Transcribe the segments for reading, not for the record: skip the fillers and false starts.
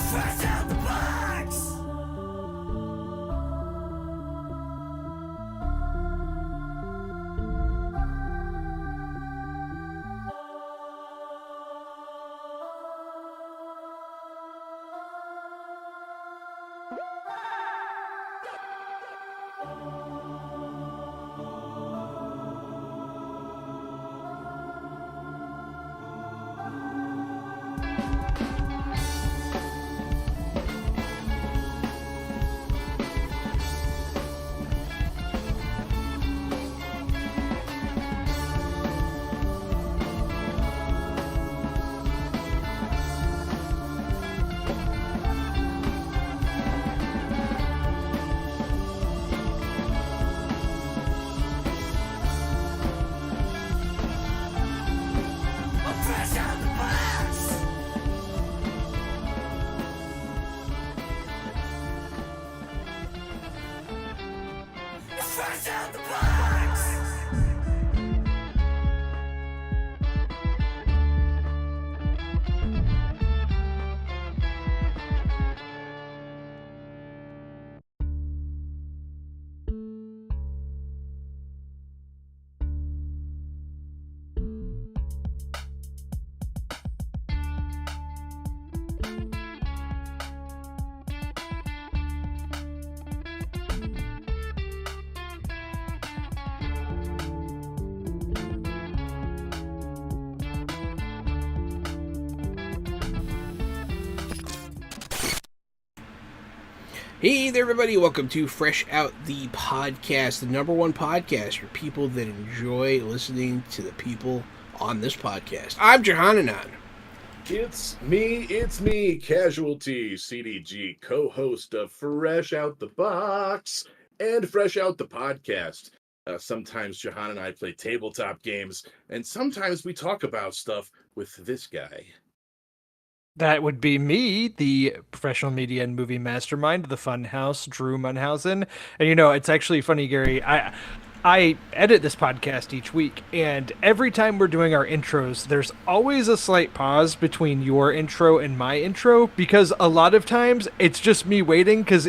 Fresh out the box! Fresh out the box! Fresh out the box! Hey there, everybody. Welcome to Fresh Out the Podcast, the number one podcast for people that enjoy listening to the people on this podcast. I'm Johananon. It's me, Casualty, CDG, co-host of Fresh Out the Box and Fresh Out the Podcast. Sometimes Jahan and I play tabletop games, and sometimes we talk about stuff with this guy. That would be me, the professional media and movie mastermind, the Funhouse, Drew Munhausen. And it's actually funny, Gary. I edit this podcast each week, and every time we're doing our intros, there's always a slight pause between your intro and my intro, because a lot of times it's just me waiting because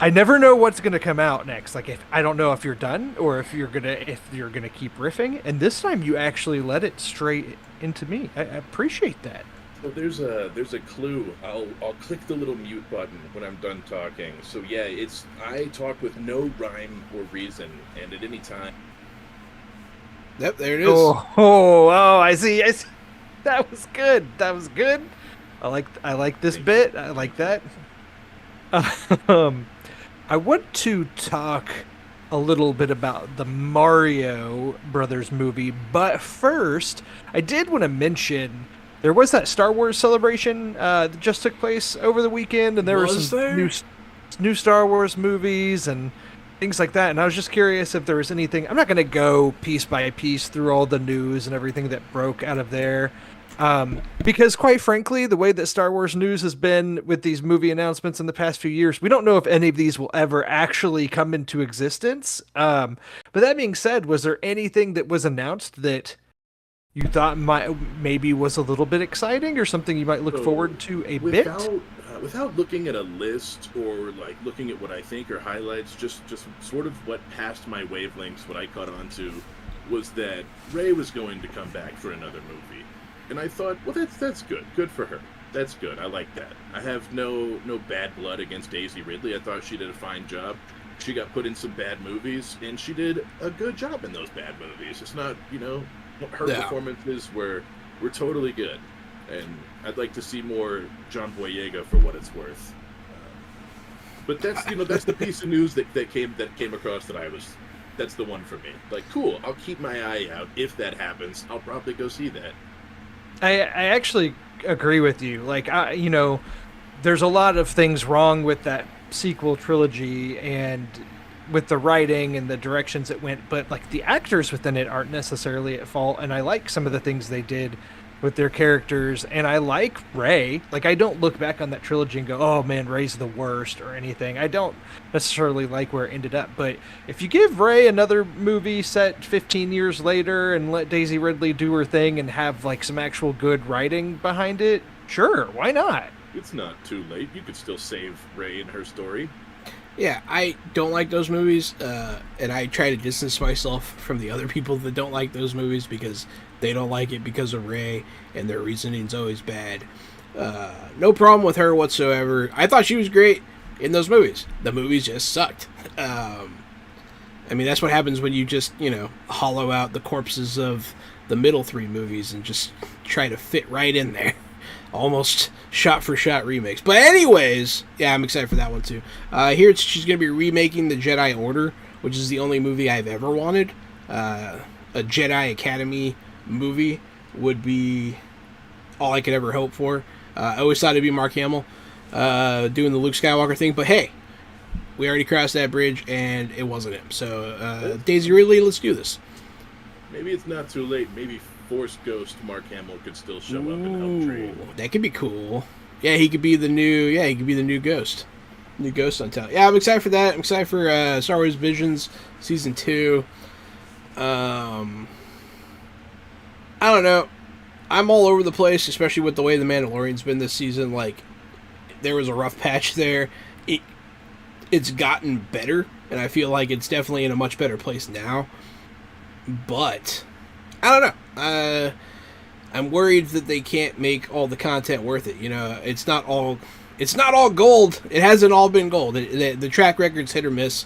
I never know what's gonna come out next. Like, if I don't know if you're done or if you're gonna keep riffing, and this time you actually let it straight into me. I appreciate that. So there's a clue. I'll click the little mute button when I'm done talking. So yeah, I talk with no rhyme or reason, and at any time. Yep, there it is. Oh, I see. That was good. I like this bit. I like that. I want to talk a little bit about the Mario Brothers movie, but first, I did want to mention there was that Star Wars celebration that just took place over the weekend, and there were some new Star Wars movies and things like that. And I was just curious if there was anything. I'm not going to go piece by piece through all the news and everything that broke out of there, because quite frankly, the way that Star Wars news has been with these movie announcements in the past few years, we don't know if any of these will ever actually come into existence. But that being said, was there anything that was announced that you thought maybe was a little bit exciting, or something you might look forward to a bit? Without looking at a list or like looking at what I think are highlights, just sort of what passed my wavelengths, what I caught on to was that Rey was going to come back for another movie. And I thought, well, that's good. Good for her. That's good. I like that. I have no bad blood against Daisy Ridley. I thought she did a fine job. She got put in some bad movies, and she did a good job in those bad movies. It's not, her performances were totally good, and I'd like to see more John Boyega for what it's worth. But that's the piece of news that came across that's the one for me. Like, cool, I'll keep my eye out. If that happens, I'll probably go see that. I actually agree with you. Like, there's a lot of things wrong with that sequel trilogy and with the writing and the directions it went, but like the actors within it aren't necessarily at fault, and I like some of the things they did with their characters, and I like Rey. Like, I don't look back on that trilogy and go, oh man, Rey's the worst or anything. I don't necessarily like where it ended up, but if you give Rey another movie set 15 years later and let Daisy Ridley do her thing and have like some actual good writing behind it, sure, why not? It's not too late. You could still save Rey and her story. Yeah, I don't like those movies, and I try to distance myself from the other people that don't like those movies because they don't like it because of Rey, and their reasoning's always bad. No problem with her whatsoever. I thought she was great in those movies. The movies just sucked. I mean, that's what happens when you just, hollow out the corpses of the middle three movies and just try to fit right in there. Almost shot-for-shot remakes. But anyways, yeah, I'm excited for that one too. Here she's going to be remaking the Jedi Order, which is the only movie I've ever wanted. A Jedi Academy movie would be all I could ever hope for. I always thought it'd be Mark Hamill doing the Luke Skywalker thing, but hey, we already crossed that bridge, and it wasn't him. So, Daisy Ridley, let's do this. Maybe it's not too late. Maybe Force Ghost Mark Hamill could still show up and help train. That could be cool. Yeah, he could be the new Ghost. New Ghost on town. Yeah, I'm excited for that. I'm excited for Star Wars Visions Season 2. I don't know. I'm all over the place, especially with the way The Mandalorian's been this season. Like, there was a rough patch there. It's gotten better, and I feel like it's definitely in a much better place now. But I don't know. I'm worried that they can't make all the content worth it. It's not all gold. It hasn't all been gold. The track record's hit or miss.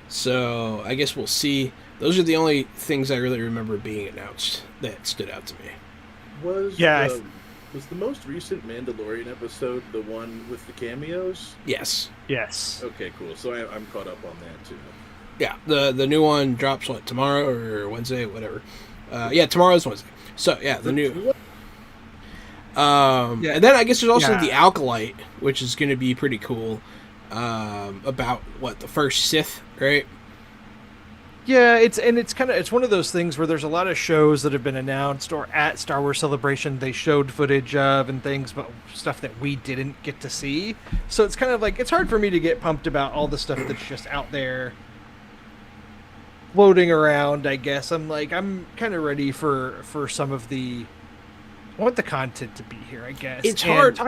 So I guess we'll see. Those are the only things I really remember being announced that stood out to me. Was the most recent Mandalorian episode the one with the cameos? Yes. Yes. Okay, cool. So I'm caught up on that too. Yeah, the new one drops tomorrow or Wednesday, whatever. Yeah, tomorrow's Wednesday. So yeah, the new. And then I guess there's also the Acolyte, which is going to be pretty cool. About the first Sith, right? Yeah, it's one of those things where there's a lot of shows that have been announced or at Star Wars Celebration they showed footage of and things, but stuff that we didn't get to see. So it's kind of like it's hard for me to get pumped about all the stuff that's just out there floating around. I guess I'm kind of ready for some of the. I want the content to be here. I guess it's hard.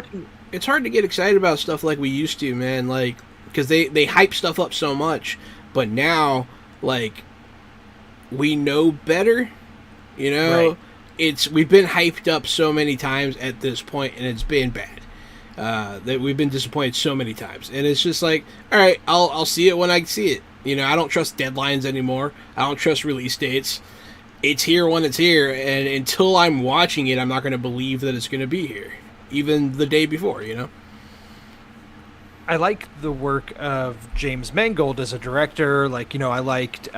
It's hard to get excited about stuff like we used to, man. Like because they hype stuff up so much, but now we know better. Right. We've been hyped up so many times at this point, and it's been bad. That we've been disappointed so many times, and it's just like, all right, I'll see it when I see it. I don't trust deadlines anymore. I don't trust release dates. It's here when it's here, and until I'm watching it, I'm not going to believe that it's going to be here, even the day before. I like the work of James Mangold as a director. I liked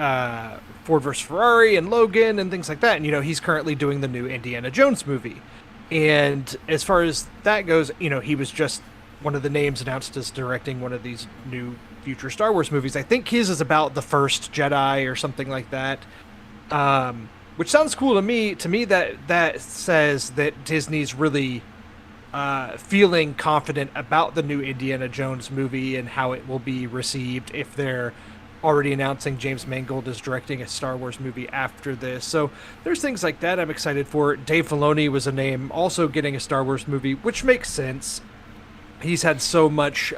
Ford vs. Ferrari and Logan and things like that. And, he's currently doing the new Indiana Jones movie. And as far as that goes, he was just one of the names announced as directing one of these new future Star Wars movies. I think his is about the first Jedi or something like that. Which sounds cool to me. To me, that says that Disney's really feeling confident about the new Indiana Jones movie and how it will be received if they're already announcing James Mangold is directing a Star Wars movie after this. So there's things like that I'm excited for. Dave Filoni was a name also getting a Star Wars movie, which makes sense. He's had so much...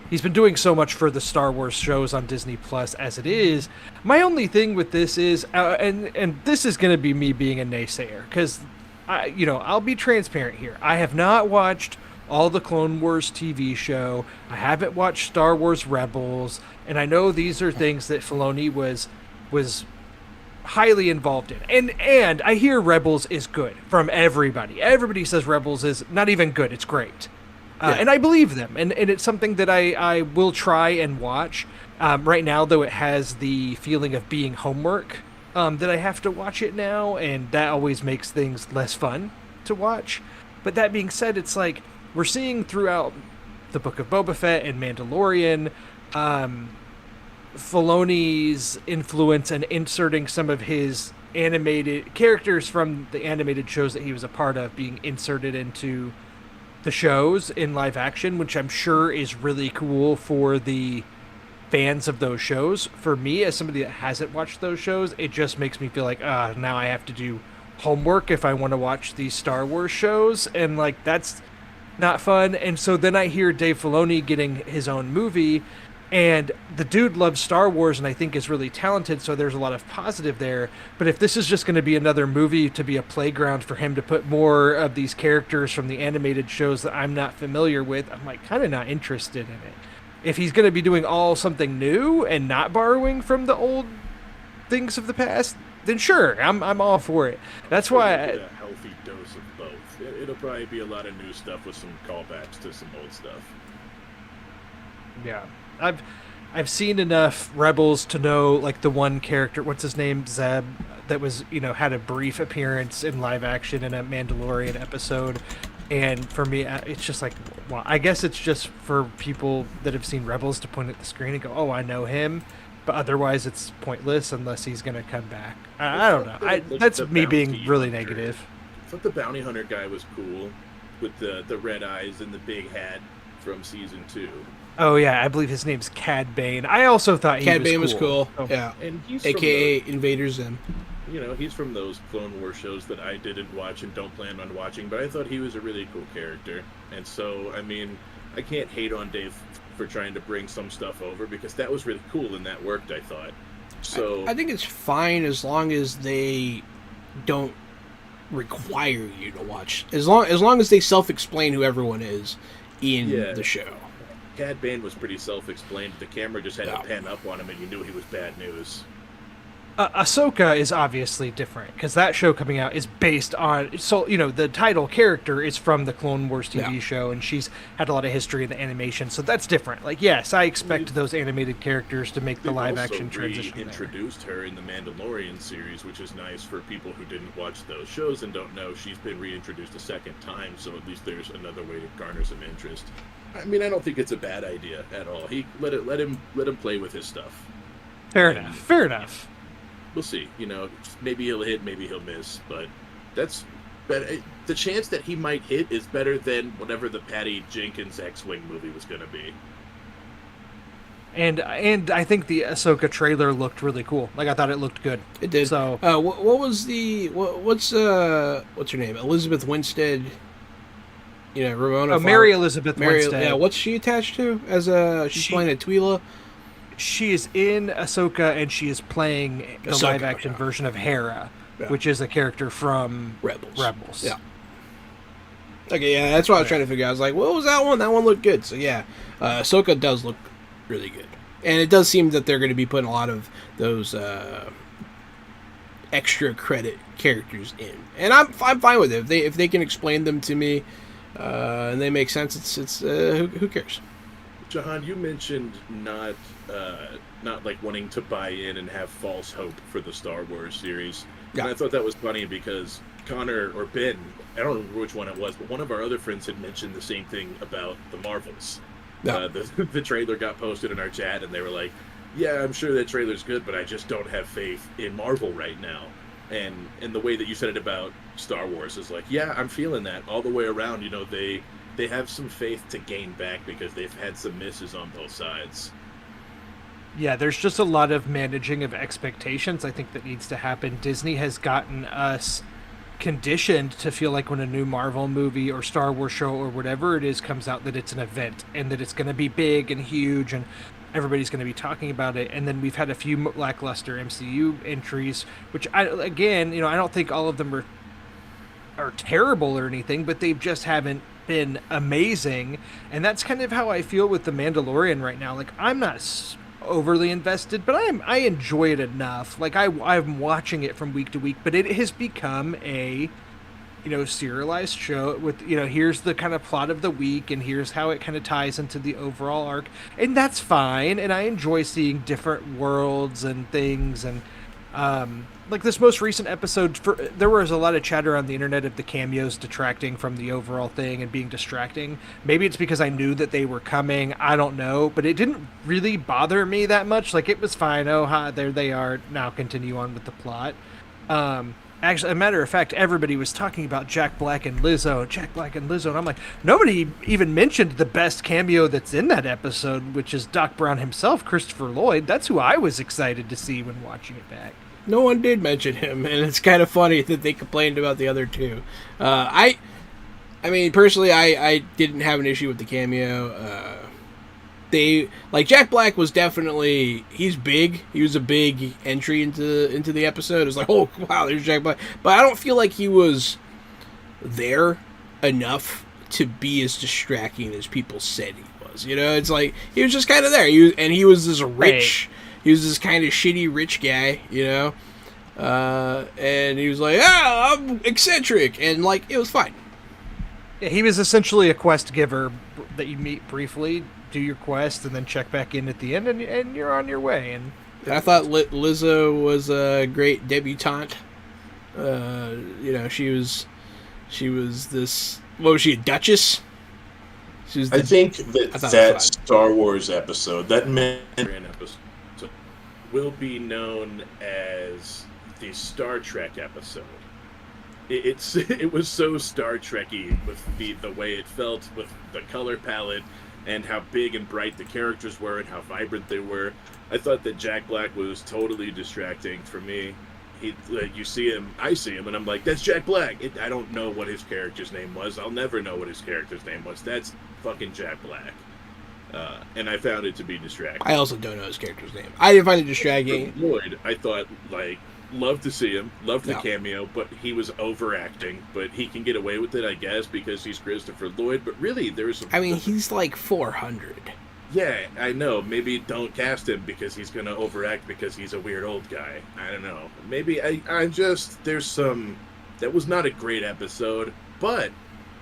he's been doing so much for the Star Wars shows on Disney Plus as it is. My only thing with this is, and this is going to be me being a naysayer, because I'll be transparent here. I have not watched all the Clone Wars TV show. I haven't watched Star Wars Rebels, and I know these are things that Filoni was highly involved in. And I hear Rebels is good from everybody. Everybody says Rebels is not even good. It's great. And I believe them, and it's something that I will try and watch. Right now, though, it has the feeling of being homework, that I have to watch it now, and that always makes things less fun to watch. But that being said, it's like we're seeing throughout the Book of Boba Fett and Mandalorian, Filoni's influence and inserting some of his animated characters from the animated shows that he was a part of being inserted into the shows in live action, which I'm sure is really cool for the fans of those shows. For me, as somebody that hasn't watched those shows, it just makes me feel like, now I have to do homework if I want to watch these Star Wars shows. And that's not fun. And so then I hear Dave Filoni getting his own movie, and the dude loves Star Wars and I think is really talented, so there's a lot of positive there. But if this is just going to be another movie to be a playground for him to put more of these characters from the animated shows that I'm not familiar with, I'm like kind of not interested in it. If he's going to be doing all something new and not borrowing from the old things of the past, then sure, I'm all for it. That's why Get a healthy dose of both. It'll probably be a lot of new stuff with some callbacks to some old stuff. yeah. I've seen enough Rebels to know, like, the one character, what's his name, Zeb, that was, had a brief appearance in live action in a Mandalorian episode. And for me, it's just like, well, I guess it's just for people that have seen Rebels to point at the screen and go, oh, I know him. But otherwise, it's pointless unless he's going to come back. I don't know. That's me being really negative. I thought the bounty hunter guy was cool with the red eyes and the big hat from season 2. Oh, yeah, I believe his name's Cad Bane. I also thought Cad he Bane was cool. was cool. Yeah. And he's AKA Invader Zim. he's from those Clone Wars shows that I didn't watch and don't plan on watching, but I thought he was a really cool character. And so, I mean, I can't hate on Dave for trying to bring some stuff over because that was really cool and that worked, I thought. So I think it's fine as long as they don't require you to watch. As long as they self-explain who everyone is in the show. Cad Bane was pretty self-explained. The camera just had to pan up on him and you knew he was bad news. Ahsoka is obviously different because that show coming out is based on the title character is from the Clone Wars TV show, and she's had a lot of history in the animation, so that's different. Like, yes, I expect those animated characters to make the live action transition. Introduced her in the Mandalorian series, which is nice for people who didn't watch those shows and don't know. She's been reintroduced a second time, so at least there's another way to garner some interest. I mean, I don't think it's a bad idea at all. He let him play with his stuff. Fair enough. We'll see. Maybe he'll hit, maybe he'll miss, but the chance that he might hit is better than whatever the Patty Jenkins X-Wing movie was going to be. And I think the Ahsoka trailer looked really cool. Like, I thought it looked good. It did. So, what was what's her name? Elizabeth Winstead. Ramona. Mary Elizabeth Winstead. Yeah, what's she attached to? She's playing a Twi'lek. She is in Ahsoka, and she is playing the live-action version of Hera, which is a character from Rebels. Yeah. Okay, yeah, that's what I was trying to figure out. I was like, what was that one? That one looked good. So, yeah, Ahsoka does look really good. And it does seem that they're going to be putting a lot of those extra credit characters in. And I'm fine with it. If they can explain them to me and they make sense, it's who cares? Jahan, you mentioned not like wanting to buy in and have false hope for the Star Wars series. Yeah. And I thought that was funny because Connor or Ben, I don't remember which one it was, but one of our other friends had mentioned the same thing about the Marvels. Yeah. The trailer got posted in our chat and they were like, yeah, I'm sure that trailer's good, but I just don't have faith in Marvel right now. And the way that you said it about Star Wars is like, yeah, I'm feeling that all the way around. They have some faith to gain back because they've had some misses on both sides. Yeah, there's just a lot of managing of expectations, I think, that needs to happen. Disney has gotten us conditioned to feel like when a new Marvel movie or Star Wars show or whatever it is comes out, that it's an event and that it's going to be big and huge and everybody's going to be talking about it. And then we've had a few lackluster MCU entries, which, I don't think all of them are terrible or anything, but they just haven't been amazing. And that's kind of how I feel with The Mandalorian right now. Like, I'm not overly invested, but I enjoy it enough. Like, I'm watching it from week to week, but it has become a serialized show with here's the kind of plot of the week and here's how it kind of ties into the overall arc, and that's fine. And I enjoy seeing different worlds and things. And like this most recent episode, there was a lot of chatter on the internet of the cameos detracting from the overall thing and being distracting. Maybe it's because I knew that they were coming. I don't know, but it didn't really bother me that much. Like, it was fine. Oh, there they are. Now continue on with the plot. Actually, a matter of fact, everybody was talking about Jack Black and Lizzo, and I'm like, nobody even mentioned the best cameo that's in that episode, which is Doc Brown himself, Christopher Lloyd. That's who I was excited to see when watching it back. No one did mention him, and it's kind of funny that they complained about the other two. I I mean, personally, I didn't have an issue with the cameo. They like Jack Black was definitely he's big. He was a big entry into the episode. It was like, oh wow, there's Jack Black. But I don't feel like he was there enough to be as distracting as people said he was. You know, it's like he was just kind of there. He was this rich. He was this kind of shitty rich guy. You know, and he was like, I'm eccentric, and like it was fine. Yeah, he was essentially a quest giver that you meet briefly, do your quest, and then check back in at the end, and you're on your way. And I thought Lizzo was a great debutante. You know, she was this. What was she, a duchess? She was. I think that fun. Star Wars episode, that Mandalorian episode will be known as the Star Trek episode. It was so Star Trekky with the way it felt, with the color palette, and how big and bright the characters were and how vibrant they were. I thought that Jack Black was totally distracting for me. You see him, I see him, and I'm like, that's Jack Black. I don't know what his character's name was. I'll never know what his character's name was. That's fucking Jack Black. And I found it to be distracting. I also don't know his character's name. I didn't find it distracting. Lloyd, I thought, loved to see him, loved the Yeah. cameo, but he was overacting. But he can get away with it, I guess, because he's Christopher Lloyd. But really, He's like 400. Yeah, I know. Maybe don't cast him because he's gonna overact because he's a weird old guy. I don't know. Maybe there's some. That was not a great episode, but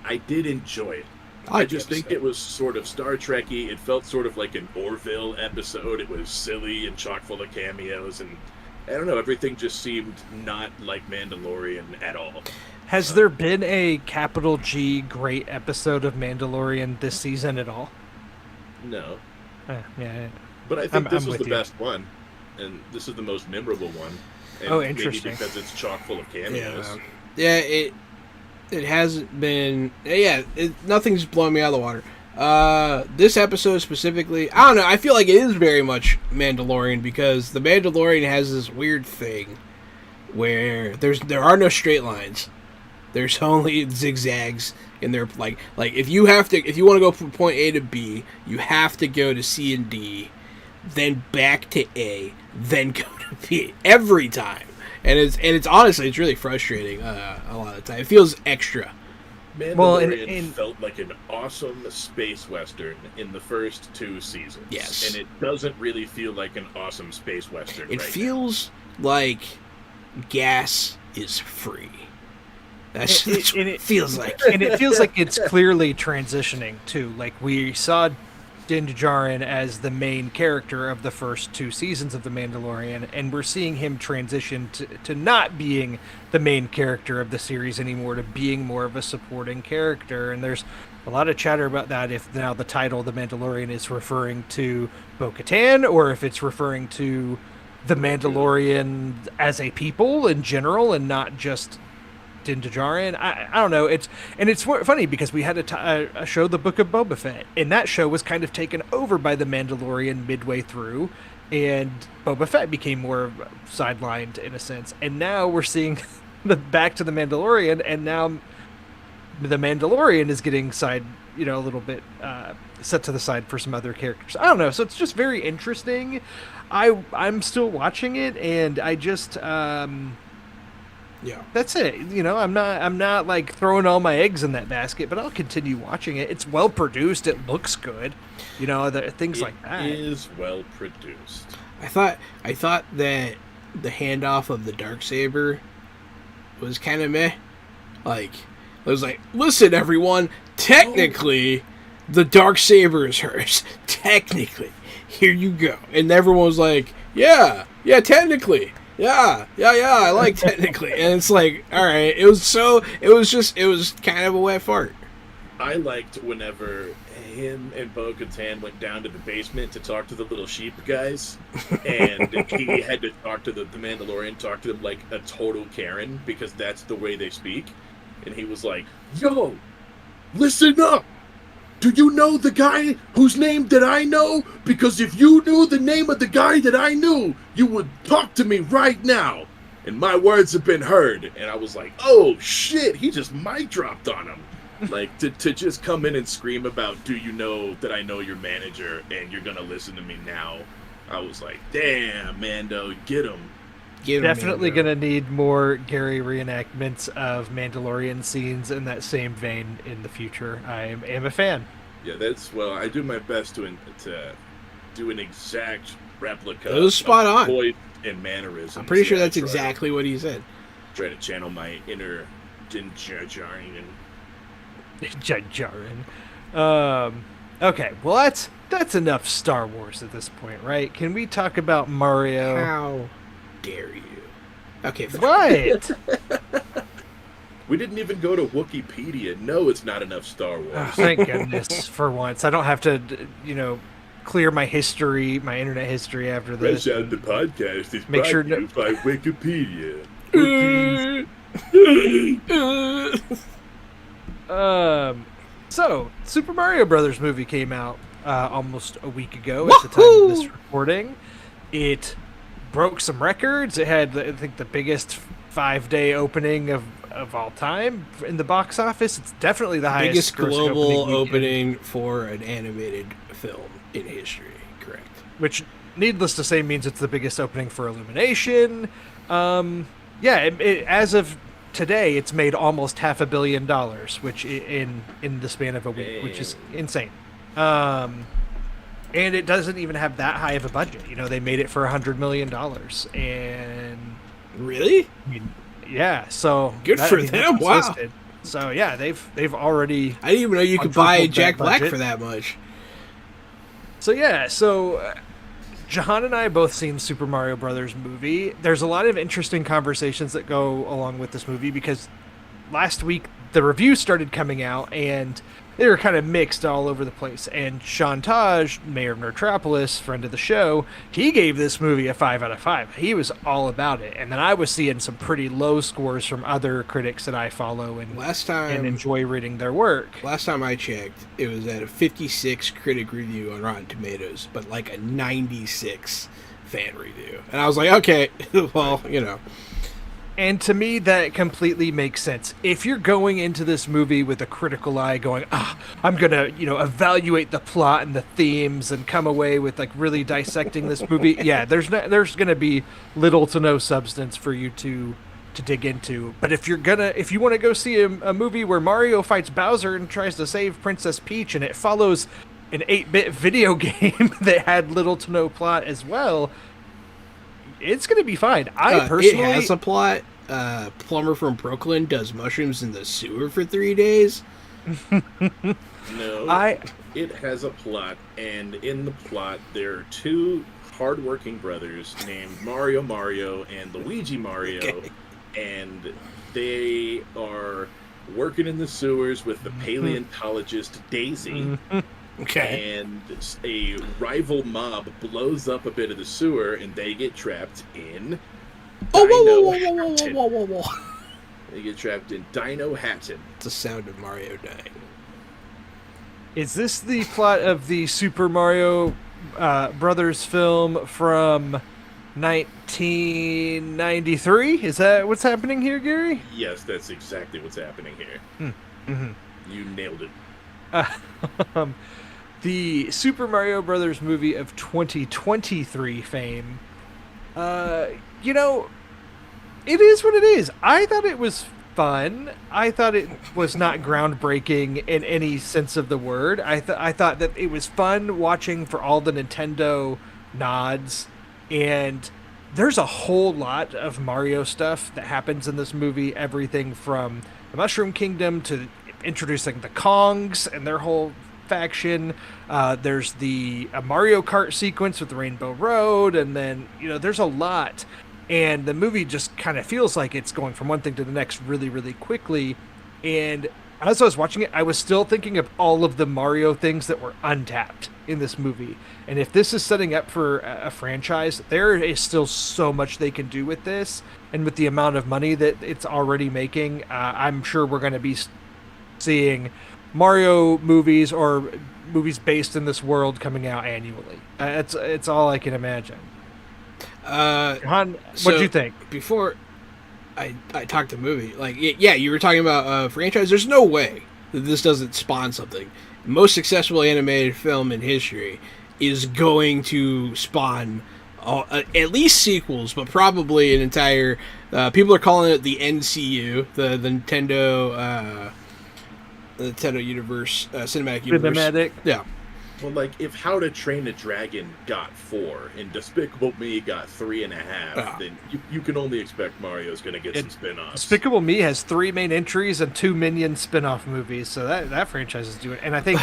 I did enjoy it. I just think it was sort of Star Trekky. It felt sort of like an Orville episode. It was silly and chock full of cameos, and I don't know. Everything just seemed not like Mandalorian at all. has there been a capital G great episode of Mandalorian this season at all? No, Yeah. but I think I'm this was with the you. best one, and this is the most memorable one. And Oh, interesting. Maybe because it's chock full of cameos. Yeah, it hasn't been. Yeah, nothing's blowing me out of the water. This episode specifically, I don't know. I feel like it is very much Mandalorian because the Mandalorian has this weird thing where there are no straight lines. There's only zigzags, and they're like if you want to go from point A to B, you have to go to C and D, then back to A, then go to B every time. And it's honestly it's really frustrating a lot of the time. It feels extra. Mandalorian Well, and- felt like an awesome space western in the first 2 seasons. Yes. And it doesn't really feel like an awesome space western It right feels like gas is free. That's what it feels like. And it feels like it's clearly transitioning too. Like we saw Din Djarin as the main character of the first 2 seasons of The Mandalorian, and we're seeing him transition to not being the main character of the series anymore, to being more of a supporting character. And there's a lot of chatter about that, if now the title The Mandalorian is referring to Bo-Katan, or if it's referring to The Mandalorian as a people in general and not just Din Djarin. I don't know. It's funny because we had a show, The Book of Boba Fett, and that show was kind of taken over by The Mandalorian midway through, and Boba Fett became more sidelined in a sense. And now we're seeing back to The Mandalorian, and now The Mandalorian is getting a little bit set to the side for some other characters. I don't know. So it's just very interesting. I'm still watching it, and I just Yeah. that's it. I'm not like throwing all my eggs in that basket, but I'll continue watching it. It's well produced. It looks good. Things like that. It is well produced. I thought that the handoff of the Darksaber was kind of meh. Like, I was like, listen, everyone, technically, the Darksaber is hers. Technically. Here you go. And everyone was like, yeah, technically. Yeah, I like technically. And it's like, all right, it was kind of a wet fart. I liked whenever him and Bo-Katan went down to the basement to talk to the little sheep guys, and he had to talk to the Mandalorian, talk to them like a total Karen, because that's the way they speak. And he was like, yo, listen up! Do you know the guy whose name that I know? Because if you knew the name of the guy that I knew, you would talk to me right now. And my words have been heard. And I was like, oh shit, he just mic dropped on him. Like to just come in and scream about, do you know that I know your manager and you're gonna listen to me now? I was like, damn, Mando, get him. Get 'em, Definitely Mando. gonna need more Gary reenactments of Mandalorian scenes in that same vein in the future. I am a fan. Yeah, I do my best to do an exact replica. That was spot of on. voice and mannerisms. I'm pretty sure Yeah, that's I try- exactly what he said. Try to channel my inner Din Djarin. Jajarin. Okay, well that's enough Star Wars at this point, right? Can we talk about Mario? How dare you? Okay, fine. What? We didn't even go to Wikipedia. No, it's not enough Star Wars. Oh, thank goodness for once. I don't have to, clear my history, my internet history after this. Fresh Out the Podcast is Make brought sure to no- you by Wikipedia. So Super Mario Brothers movie came out almost a week ago at the time of this recording. It broke some records. It had, I think, the biggest 5-day opening of all time in the box office. It's definitely the highest Biggest grossing global weekend, opening for an animated film in history. Correct. which, needless to say, means it's the biggest opening for Illumination. As of today, it's made almost $500 million, which in the span of a week, which is insane. And it doesn't even have that high of a budget. They made it for $100 million, and Really? I mean, yeah. So Good for that's them, what's wow. listed. So yeah, they've already. I didn't even know you could buy Quadrupled Jack that Black budget. for that much. So yeah, Jahan and I both seen Super Mario Brothers movie. There's a lot of interesting conversations that go along with this movie because last week the reviews started coming out and they were kind of mixed all over the place. And Sean Taj, mayor of Nertropolis, friend of the show, he gave this movie a 5 out of 5. He was all about it. And then I was seeing some pretty low scores from other critics that I follow and enjoy reading their work. Last time I checked, it was at a 56 critic review on Rotten Tomatoes, but like a 96 fan review. And I was like, okay, well, And to me, that completely makes sense. If you're going into this movie with a critical eye going, I'm going to, evaluate the plot and the themes and come away with like really dissecting this movie. Yeah, there's going to be little to no substance for you to dig into. But if you want to go see a movie where Mario fights Bowser and tries to save Princess Peach and it follows an 8-bit video game that had little to no plot as well, it's going to be fine. I personally... It has a plot. Plumber from Brooklyn does mushrooms in the sewer for 3 days. No, it has a plot, and in the plot, there are two hardworking brothers named Mario and Luigi Mario, Okay. and they are working in the sewers with the paleontologist Daisy. Okay. And a rival mob blows up a bit of the sewer, and they get trapped in. Whoa. They get trapped in Dino Hatton. It's the sound of Mario dying. Is this the plot of the Super Mario Brothers film from 1993? Is that what's happening here, Gary? Yes, that's exactly what's happening here. You nailed it. The Super Mario Brothers movie of 2023 fame. It is what it is. I thought it was fun. I thought it was not groundbreaking in any sense of the word. I thought that it was fun watching for all the Nintendo nods, and there's a whole lot of Mario stuff that happens in this movie. Everything from the Mushroom Kingdom to introducing the Kongs and their whole faction. There's the Mario Kart sequence with the Rainbow Road, and then there's a lot. And the movie just kind of feels like it's going from one thing to the next really, really quickly. And as I was watching it, I was still thinking of all of the Mario things that were untapped in this movie. And if this is setting up for a franchise, there is still so much they can do with this. And with the amount of money that it's already making, I'm sure we're going to be seeing Mario movies or movies based in this world coming out annually. It's all I can imagine. Han, what'd you think? Before I talked the movie, you were talking about a franchise. There's no way that this doesn't spawn something. The most successful animated film in history is going to spawn at least sequels, but probably an entire. People are calling it the NCU, the Nintendo Universe, Cinematic Universe. Cinematic. Yeah. Well, like, if How to Train a Dragon got 4 and Despicable Me got 3.5, then you can only expect Mario's going to get some spin-offs. Despicable Me has 3 main entries and 2 Minions spin-off movies, so that franchise is doing. And I think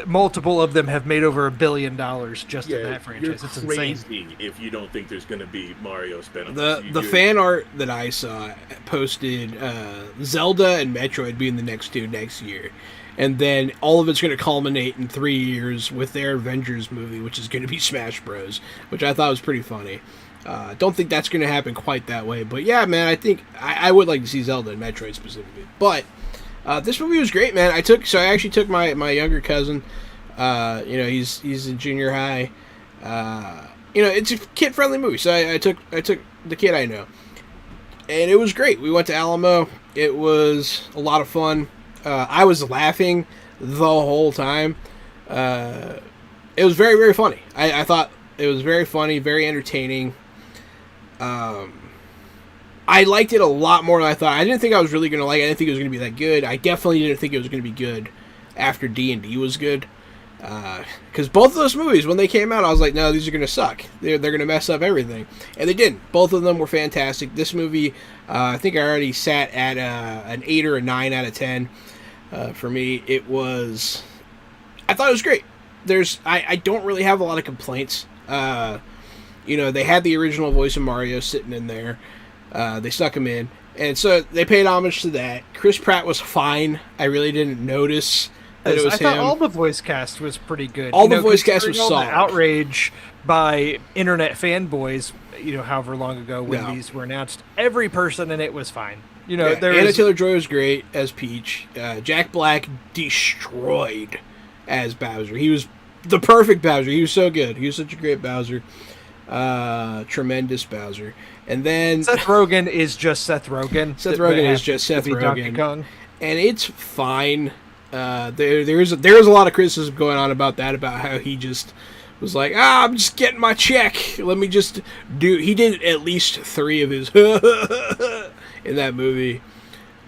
multiple of them have made over $1 billion just in that franchise. It's You're insane. crazy if you don't think there's going to be Mario spin-offs. The fan art that I saw posted Zelda and Metroid being the next 2 next year. And then all of it's going to culminate in 3 years with their Avengers movie, which is going to be Smash Bros., which I thought was pretty funny. Don't think that's going to happen quite that way. But yeah, man, I think I would like to see Zelda and Metroid specifically. But this movie was great, man. I actually took my younger cousin. He's in junior high. It's a kid-friendly movie. So I took the kid I know. And it was great. We went to Alamo. It was a lot of fun. I was laughing the whole time. It was very, very funny. I thought it was very funny, very entertaining. I liked it a lot more than I thought. I didn't think I was really going to like it. I didn't think it was going to be that good. I definitely didn't think it was going to be good after D&D was good. Because both of those movies, when they came out, I was like, no, these are going to suck. They're going to mess up everything. And they didn't. Both of them were fantastic. This movie, I think I already sat at an 8 or a 9 out of 10. For me, I thought it was great. I don't really have a lot of complaints. They had the original voice of Mario sitting in there. They stuck him in. And so they paid homage to that. Chris Pratt was fine. I really didn't notice that it was I thought him. all the voice cast was pretty good. All the voice cast was considering all the solid. outrage by internet fanboys, however long ago when these were announced, every person in it was fine. Anna Taylor-Joy was great as Peach. Jack Black destroyed as Bowser. He was the perfect Bowser. He was so good. He was such a great Bowser. Tremendous Bowser. And then Seth Rogen is just Seth Rogen. Seth Rogen is just Seth Donkey Rogen. Kong. And it's fine. There's a lot of criticism going on about that, about how he just was like, I'm just getting my check. Let me just do. He did at least 3 of his in that movie.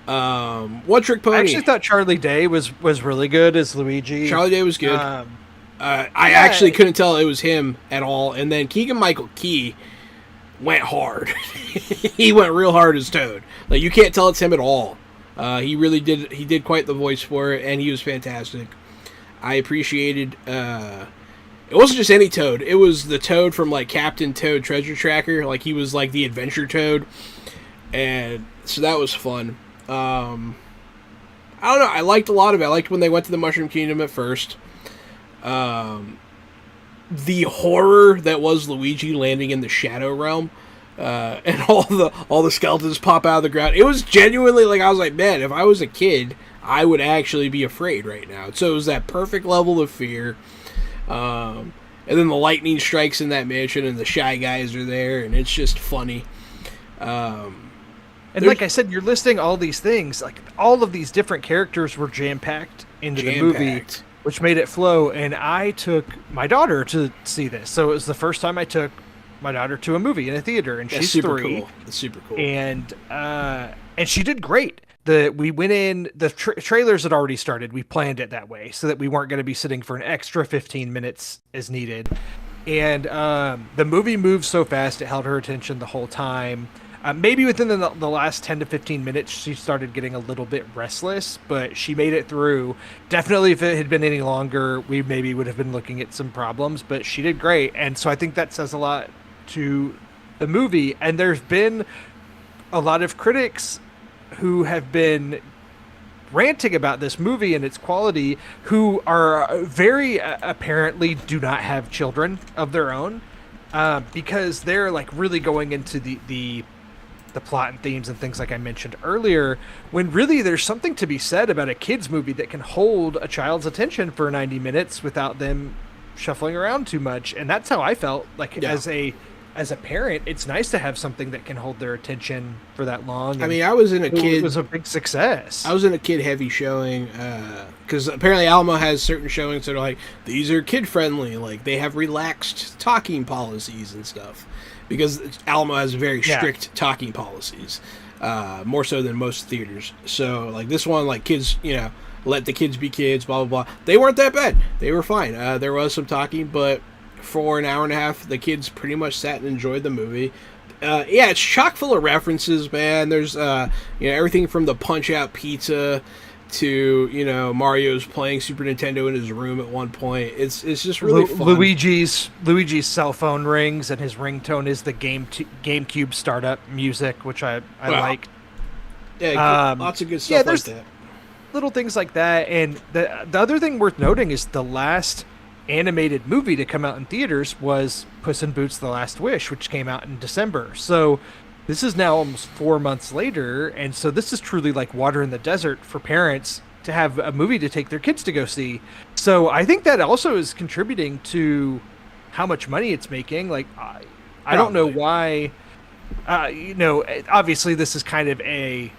One Trick Pony. I actually thought Charlie Day was really good as Luigi. Charlie Day was good. I actually couldn't tell it was him at all. And then Keegan-Michael Key went hard. He went real hard as Toad. Like, you can't tell it's him at all. He really did. He did quite the voice for it, and he was fantastic. I appreciated. It wasn't just any Toad. It was the Toad from like Captain Toad Treasure Tracker. Like, he was like the adventure Toad, and so that was fun. I don't know. I liked a lot of it. I liked when they went to the Mushroom Kingdom at first. The horror that was Luigi landing in the Shadow Realm. And all the skeletons pop out of the ground. It was genuinely like, I was like, man, if I was a kid, I would actually be afraid right now. So it was that perfect level of fear. And then the lightning strikes in that mansion, and the Shy Guys are there, and it's just funny. And like I said, you're listing all these things. Like, all of these different characters were jam-packed into the movie, which made it flow. And I took my daughter to see this. So it was the first time I took my daughter to a movie in a theater, and she's 3. Cool. That's super cool. And she did great. We went in, the trailers had already started. We planned it that way so that we weren't going to be sitting for an extra 15 minutes as needed. And the movie moved so fast, it held her attention the whole time. Maybe within the last 10 to 15 minutes, she started getting a little bit restless, but she made it through. Definitely, if it had been any longer, we maybe would have been looking at some problems, but she did great. And so I think that says a lot to the movie. And there's been a lot of critics who have been ranting about this movie and its quality, who are very apparently do not have children of their own, because they're like really going into the plot and themes and things like I mentioned earlier, when really there's something to be said about a kid's movie that can hold a child's attention for 90 minutes without them shuffling around too much. And that's how I felt, like, as a as a parent, it's nice to have something that can hold their attention for that long. I mean, I was in a it kid. was a big success. I was in a kid heavy showing because apparently Alamo has certain showings that are like, these are kid friendly, like they have relaxed talking policies and stuff, because Alamo has very strict talking policies, more so than most theaters. So like this one, like kids, let the kids be kids, blah blah blah. They weren't that bad. They were fine. There was some talking, but for an hour and a half, the kids pretty much sat and enjoyed the movie. It's chock full of references, man. There's everything from the Punch-Out pizza to Mario's playing Super Nintendo in his room at one point. It's just really fun. Luigi's cell phone rings, and his ringtone is the GameCube startup music, which I like. Yeah, lots of good stuff like that. Little things like that, and the other thing worth noting is the last animated movie to come out in theaters was Puss in Boots: The Last Wish, which came out in December. So this is now almost 4 months later, and so this is truly like water in the desert for parents to have a movie to take their kids to go see. So I think that also is contributing to how much money it's making. Like I don't know why. Obviously this is kind of a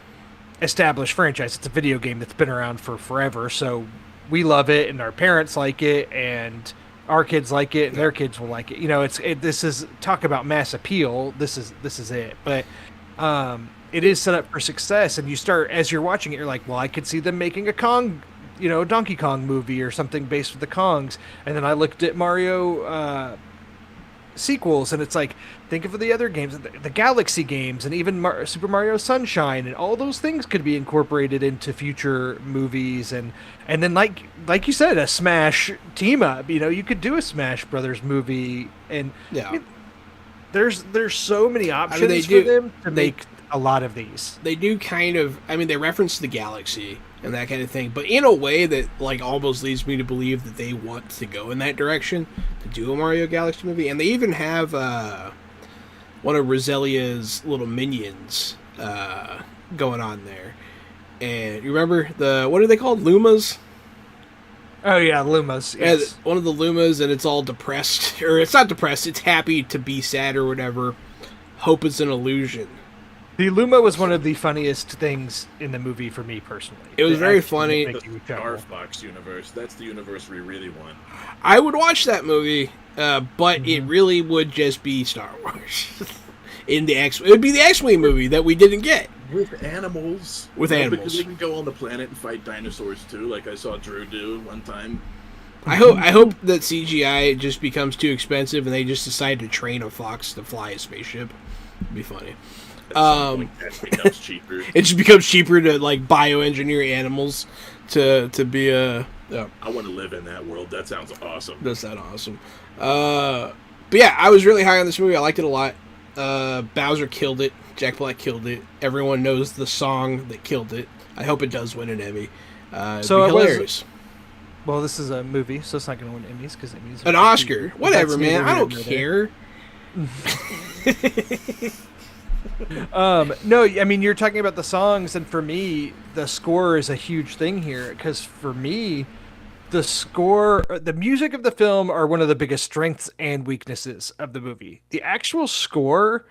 established franchise. It's a video game that's been around for forever, so we love it, and our parents like it, and our kids like it, and their kids will like it. This is talk about mass appeal. This is it. But it is set up for success, and you start as you're watching it, you're like, well, I could see them making a Donkey Kong movie or something based with the Kongs. And then I looked at Mario sequels, and it's like, think of the other games, the Galaxy games, and even Super Mario Sunshine, and all those things could be incorporated into future movies. And then like you said, a Smash team up. You could do a Smash Brothers movie, and there's so many options for them to make a lot of these. They do kind of. I mean, they reference the Galaxy and that kind of thing, but in a way that like almost leads me to believe that they want to go in that direction to do a Mario Galaxy movie. And they even have one of Roselia's little minions going on there. And you remember what are they called? Lumas? Oh yeah, Lumas. Yes. Yeah, one of the Lumas, and it's all depressed, or it's not depressed. It's happy to be sad or whatever. Hope is an illusion. The Luma was one of the funniest things in the movie for me personally. It was very funny. The Star Fox universe. That's the universe we really want. I would watch that movie, but it really would just be Star Wars. It would be the X-Wing movie that we didn't get. With animals. Because they can go on the planet and fight dinosaurs too, like I saw Drew do one time. I hope that CGI just becomes too expensive and they just decide to train a fox to fly a spaceship. It'd be funny. That becomes cheaper. It just becomes cheaper to like bioengineer animals to be a. I want to live in that world. That sounds awesome. Does sound awesome. But yeah, I was really high on this movie. I liked it a lot. Bowser killed it. Jack Black killed it. Everyone knows the song that killed it. I hope it does win an Emmy. So it'd be hilarious. Well, this is a movie, so it's not going to win Emmys because Emmys. An Oscar, whatever, man. I don't care. No, I mean, you're talking about the songs, and for me, the score is a huge thing here, because for me, the music of the film are one of the biggest strengths and weaknesses of the movie. The actual score,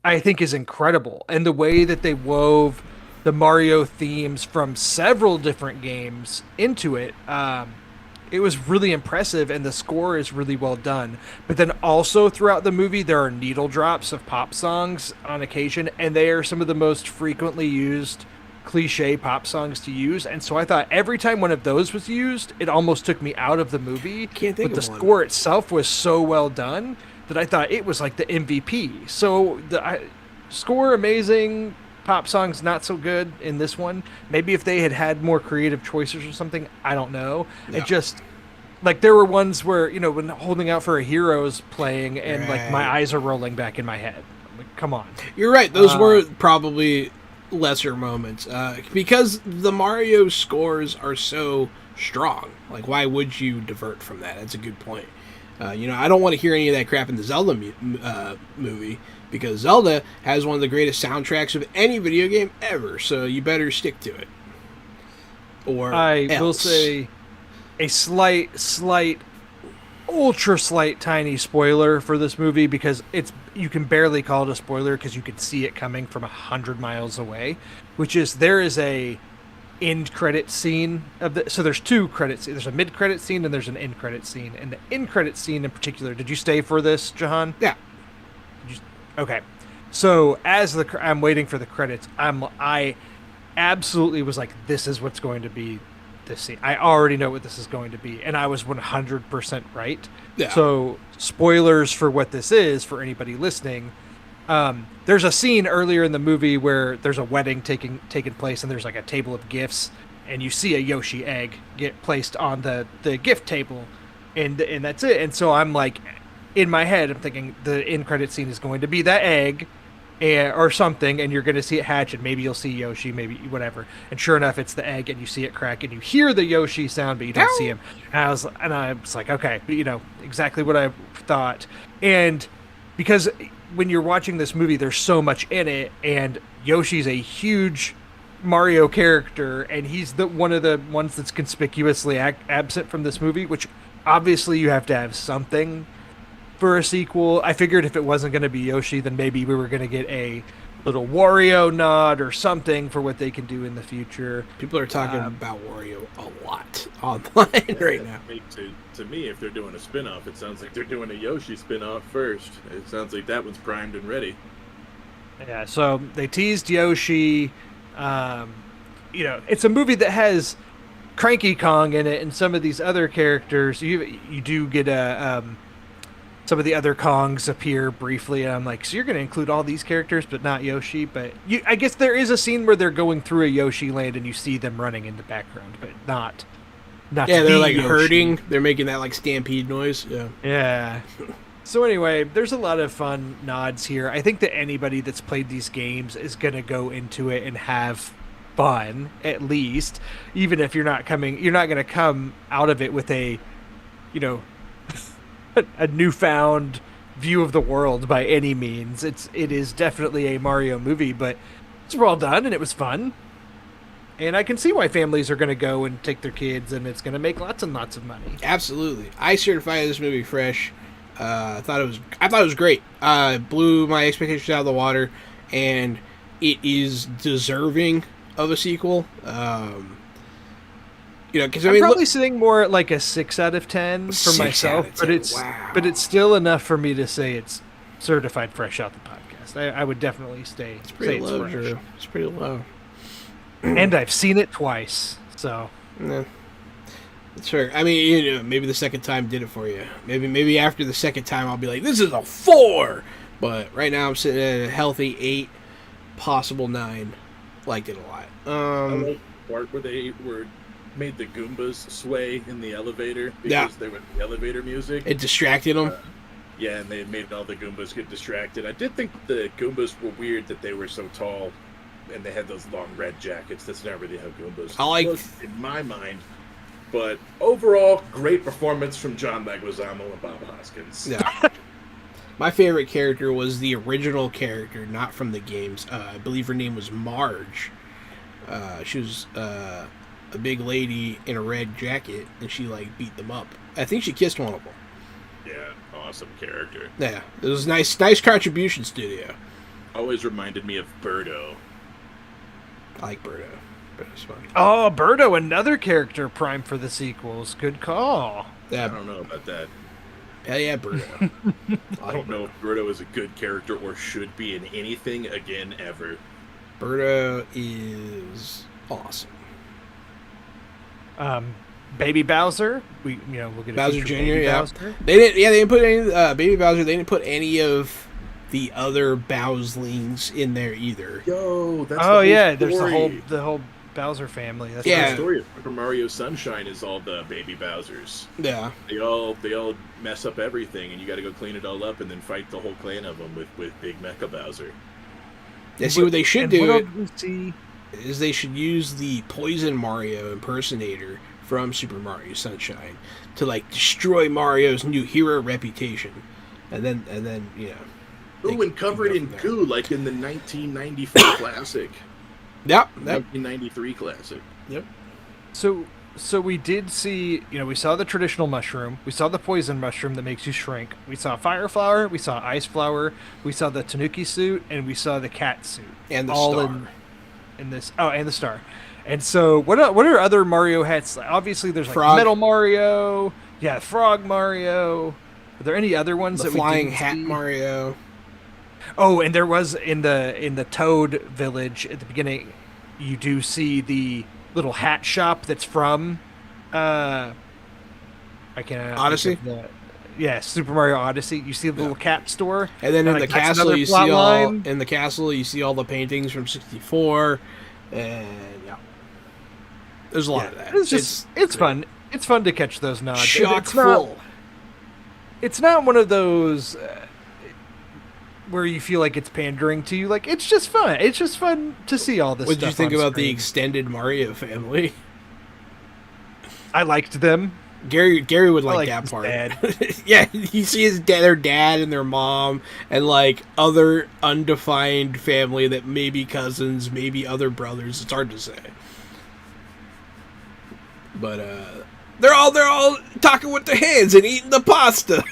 I think, is incredible, and the way that they wove the Mario themes from several different games into it, it was really impressive, and the score is really well done. But then also throughout the movie, there are needle drops of pop songs on occasion, and they are some of the most frequently used cliche pop songs to use. And so I thought every time one of those was used, it almost took me out of the movie. But the score itself was so well done that I thought it was like the MVP. So the score amazing, pop songs not so good in this one. Maybe if they had had more creative choices or something, I don't know. Yeah. It just, like, there were ones where, when Holding Out for a Hero's playing and like my eyes are rolling back in my head. I'm like, come on. You're right. Those were probably lesser moments because the Mario scores are so strong. Like, why would you divert from that? That's a good point. I don't want to hear any of that crap in the Zelda movie, because Zelda has one of the greatest soundtracks of any video game ever, so you better stick to it. Or I will say a slight ultra slight tiny spoiler for this movie because you can barely call it a spoiler because you can see it coming from 100 miles away, which is there is a end credit scene so there's two credits. There's a mid credit scene and there's an end credit scene. And the end credit scene in particular, did you stay for this, Jahan? Yeah. Okay. So as I'm waiting for the credits, I absolutely was like, this is what's going to be this scene. I already know what this is going to be, and I was 100% right. Yeah. So spoilers for what this is for anybody listening. There's a scene earlier in the movie where there's a wedding taking place, and there's like a table of gifts, and you see a Yoshi egg get placed on the gift table, and that's it. And so I'm like, in my head, I'm thinking the end credit scene is going to be that egg, or something, and you're going to see it hatch, and maybe you'll see Yoshi, maybe whatever. And sure enough, it's the egg, and you see it crack, and you hear the Yoshi sound, but you don't see him. And I was like, okay, exactly what I thought. And because when you're watching this movie, there's so much in it, and Yoshi's a huge Mario character, and he's one of the ones that's conspicuously absent from this movie, which obviously you have to have something for a sequel. I figured if it wasn't going to be Yoshi, then maybe we were going to get a little Wario nod or something for what they can do in the future. People are talking about Wario a lot online right now. To me, if they're doing a spin-off, it sounds like they're doing a Yoshi spin-off first. It sounds like that one's primed and ready. Yeah, so they teased Yoshi. It's a movie that has Cranky Kong in it and some of these other characters. You do get some of the other Kongs appear briefly, and I'm like, so you're going to include all these characters, but not Yoshi? But I guess there is a scene where they're going through a Yoshi land, and you see them running in the background, but not. Yeah, they're like Yoshi. herding. They're making that like stampede noise. Yeah. Yeah. So anyway, there's a lot of fun nods here. I think that anybody that's played these games is going to go into it and have fun, at least, even if you're not going to come out of it with a newfound view of the world by any means. It is definitely a Mario movie, but it's well done and it was fun. And I can see why families are going to go and take their kids, and it's going to make lots and lots of money. Absolutely. I certified this movie fresh. I thought it was great. Blew my expectations out of the water, and it is deserving of a sequel. Because I'm probably sitting more at like a 6 out of 10 for 6 myself, out of 10. but it's still enough for me to say it's certified fresh out the podcast. I would definitely say it's pretty low, fresh. Drew. It's pretty low. And I've seen it twice, so Yeah. That's fair. I mean, maybe the second time did it for you. Maybe after the second time I'll be like, this is a 4. But right now I'm sitting at a healthy 8, possible 9. Liked it a lot. I like the part where they made the Goombas sway in the elevator because they were the elevator music. It distracted them. Yeah, and they made all the Goombas get distracted. I did think the Goombas were weird that they were so tall and they had those long red jackets. That's not really how Goombas look in my mind. But overall, great performance from John Leguizamo and Bob Hoskins. Yeah. My favorite character was the original character, not from the games. I believe her name was Marge. She was a big lady in a red jacket, and she beat them up. I think she kissed one of them. Yeah, awesome character. Yeah, it was nice contribution, studio. Always reminded me of Birdo. I like Birdo. Birdo's fun. Oh, Birdo, another character primed for the sequels. Good call. Yeah, I don't know about that. hell yeah, Birdo. I don't know if Birdo is a good character or should be in anything again ever. Birdo is awesome. Baby Bowser. We'll get a Bowser feature Jr. Baby Yeah, Bowser. they didn't put any Baby Bowser. They didn't put any of the other Bowslings in there either. Yo, that's there's the whole Bowser family. That's Yeah. The story of Super Mario Sunshine is all the baby Bowsers. Yeah, They all mess up everything, and you got to go clean it all up, and then fight the whole clan of them with Big Mecha Bowser. yeah. See what they should do What else we see? is they should use the Poison Mario impersonator from Super Mario Sunshine to destroy Mario's new hero reputation, and then Ooh, and covered in goo, like in the 1994 classic. Yep. 1993 classic. Yep. So So we did see, we saw the traditional mushroom, we saw the poison mushroom that makes you shrink, we saw fire flower, we saw ice flower, we saw the tanuki suit, and we saw the cat suit. And the all star. in this. Oh, and the star. And so, what are other Mario hats? Obviously, there's like Frog. Metal Mario, yeah, Frog Mario. Are there any other ones The that flying we didn't hat see? Mario. Oh, and there was in the Toad Village at the beginning. You do see the little hat shop that's from, I can't. Odyssey? Yeah, Super Mario Odyssey. You see the little cat store, And then in like, the that's castle, another you see plot all line. in the castle you see all the paintings from '64, and yeah, there's a lot of that. It's great. fun. It's fun to catch those nods. Chock It's not- full. It's not one of those where you feel like it's pandering to you. Like, it's just fun. It's just fun to see all this What did you stuff think on about the screen. extended Mario family? I liked them. Gary would I like like that his part. dad. Yeah, you see his dad, their dad and their mom, and like other undefined family that may be cousins, maybe other brothers. It's hard to say. But they're all talking with their hands and eating the pasta.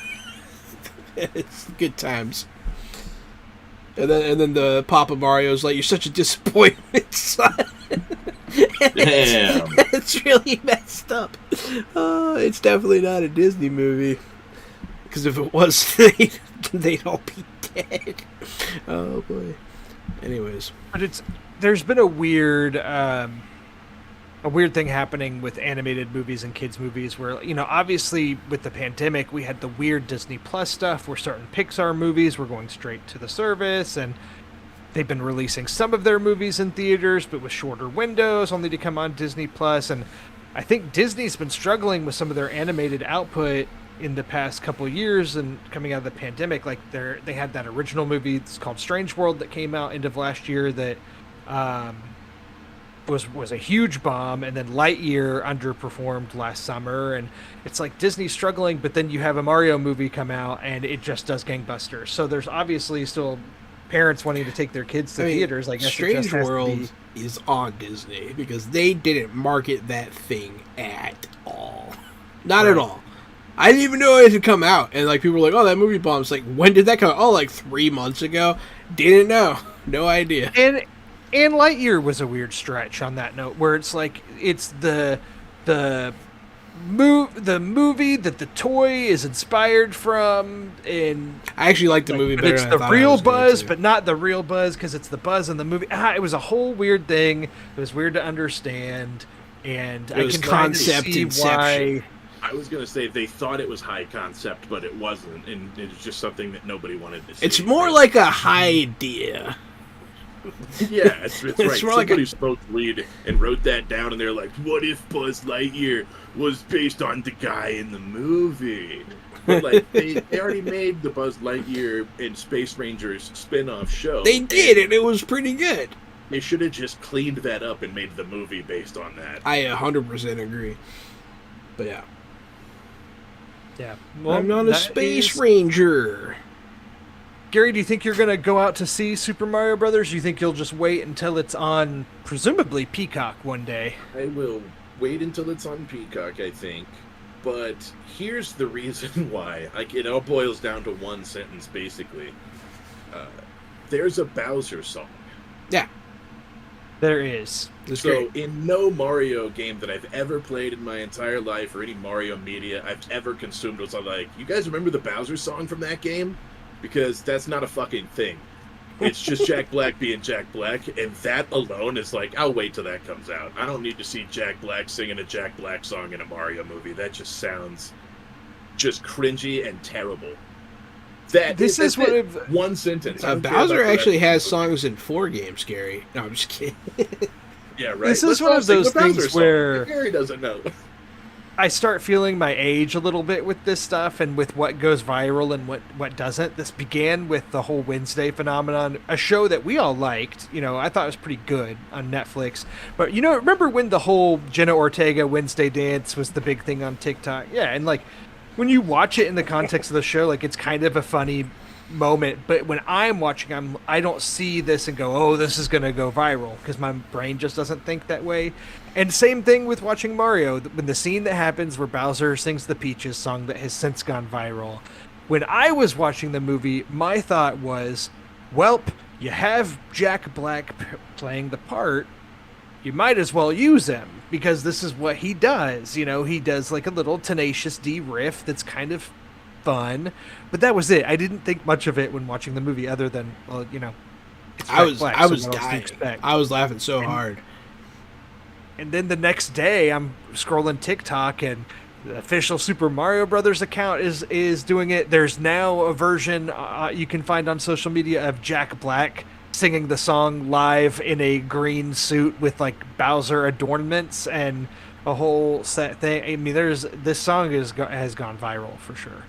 It's good times. And then the Papa Mario's like, "You're such a disappointment, son." Damn. It's really messed up. It's definitely not a Disney movie. Because if it was, they'd all be dead. Oh boy. Anyways, But there's been a weird thing happening with animated movies and kids movies where, obviously with the pandemic we had the weird Disney Plus stuff where certain Pixar movies were going straight to the service, and they've been releasing some of their movies in theaters but with shorter windows only to come on Disney Plus. And I think Disney's been struggling with some of their animated output in the past couple of years, and coming out of the pandemic, like they had that original movie, it's called Strange World, that came out end of last year that was a huge bomb, and then Lightyear underperformed last summer, and it's like Disney's struggling, but then you have a Mario movie come out and it just does gangbusters. So there's obviously still parents wanting to take their kids to theaters. I guess Strange it just has to World be- is on Disney because they didn't market that thing at all. Not at all. I didn't even know it had come out, and like people were like, "Oh, that movie bombs." Like, when did that come out? Oh, like 3 months ago. Didn't know. No idea. And Lightyear was a weird stretch on that note, where it's like it's the movie that the toy is inspired from, and I actually liked the movie but better it's than I the thought I real was going buzz, to. but not the real buzz because it's the buzz in the movie. It was a whole weird thing. It was weird to understand, and It was I can kind of concept see inception. why. I was gonna say they thought it was high concept, but it wasn't, and it was just something that nobody wanted to see. It's more like a high idea. Yeah, it's right. more like Somebody smoked weed and wrote that down, and they're like, "What if Buzz Lightyear was based on the guy in the movie?" But like, they already made the Buzz Lightyear and Space Rangers spin-off show. They did, and it was pretty good. They should have just cleaned that up and made the movie based on that. I 100% agree. But yeah. Yeah, I'm not a that space is- ranger. Gary, do you think you're gonna go out to see Super Mario Brothers? Do you think you'll just wait until it's on, presumably Peacock, one day? I will wait until it's on Peacock, I think. But here's the reason why. Like, it all boils down to one sentence, basically. There's a Bowser song. Yeah. There is. It's So, great. in no Mario game that I've ever played in my entire life, or any Mario media I've ever consumed, was I like, you guys remember the Bowser song from that game? Because that's not a fucking thing. It's just Jack Black being Jack Black, and that alone is like, I'll wait till that comes out. I don't need to see Jack Black singing a Jack Black song in a Mario movie. That just sounds just cringy and terrible. This is what it. I've- One sentence. I don't care about Bowser the rest actually of the has movie. songs in 4 games, Gary. No, I'm just kidding. Yeah, right. This is Let's one not of sing those the Bowser things song. where- Gary doesn't know. I start feeling my age a little bit with this stuff and with what goes viral and what doesn't. This began with the whole Wednesday phenomenon, a show that we all liked. I thought it was pretty good on Netflix. But, remember when the whole Jenna Ortega Wednesday dance was the big thing on TikTok? Yeah, and, like, when you watch it in the context of the show, like, it's kind of a funny moment. But when I'm watching, I don't see this and go, "Oh, this is gonna go viral," because my brain just doesn't think that way. And same thing with watching Mario. When the scene that happens where Bowser sings the Peaches song that has since gone viral, when I was watching the movie, my thought was, "Welp, you have Jack Black playing the part. You might as well use him because this is what he does. You know, he does like a little Tenacious D riff that's kind of fun." But that was it. I didn't think much of it when watching the movie, other than, well, you know, it's I Jack was Black, I so was what else do you dying. expect? I was laughing so hard. And then the next day, I'm scrolling TikTok, and the official Super Mario Brothers account is doing it. There's now a version you can find on social media of Jack Black singing the song live in a green suit with like Bowser adornments and a whole set thing. I mean, this song has gone viral for sure.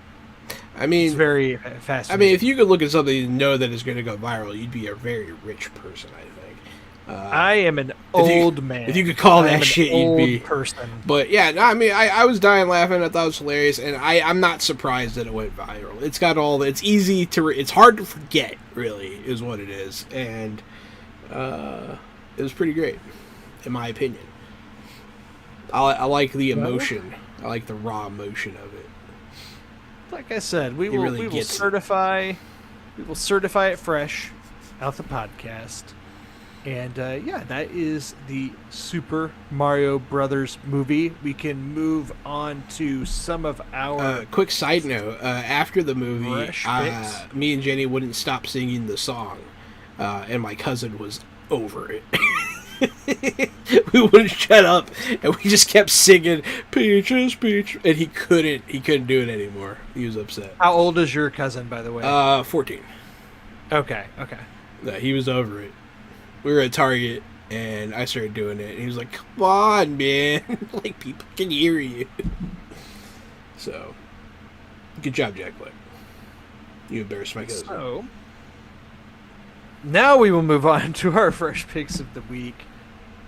I mean, It's very fast. I mean, if you could look at something and know that it's going to go viral, you'd be a very rich person, I think. I am an old man. If you could call I that am an shit, you'd old be. person. But yeah, no, I mean, I was dying laughing. I thought it was hilarious, and I'm not surprised that it went viral. It's got all. It's easy to. It's hard to forget. Really, is what it is, and it was pretty great, in my opinion. I like the emotion. I like the raw emotion of it. Like I said, we He will really we will gets it. certify it fresh out the podcast. And yeah, that is the Super Mario Brothers movie. We can move on to some of our Quick side note: after the movie, Fresh picks. me and Jenny wouldn't stop singing the song, and my cousin was over it. We wouldn't shut up, and we just kept singing "Peaches, Peach," and he couldn't do it anymore. He was upset. How old is your cousin, by the way? 14. Okay. No, he was over it. We were at Target, and I started doing it, and he was like, "Come on, man! Like, people can hear you." So, good job, Jack Black. You embarrassed my cousin. So now we will move on to our fresh picks of the week,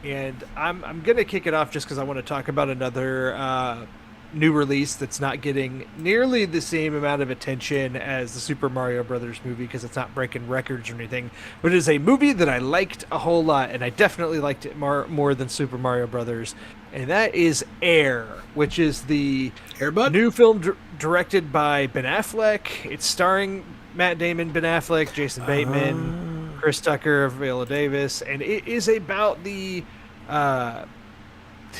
and I'm gonna kick it off just because I want to talk about another new release that's not getting nearly the same amount of attention as the Super Mario Brothers movie because it's not breaking records or anything, but it is a movie that I liked a whole lot, and I definitely liked it more than Super Mario Brothers, and that is Air, which is the Air Bud? new film directed by Ben Affleck. It's starring Matt Damon, Ben Affleck, Jason Bateman, Chris Tucker, Viola Davis, and it is about the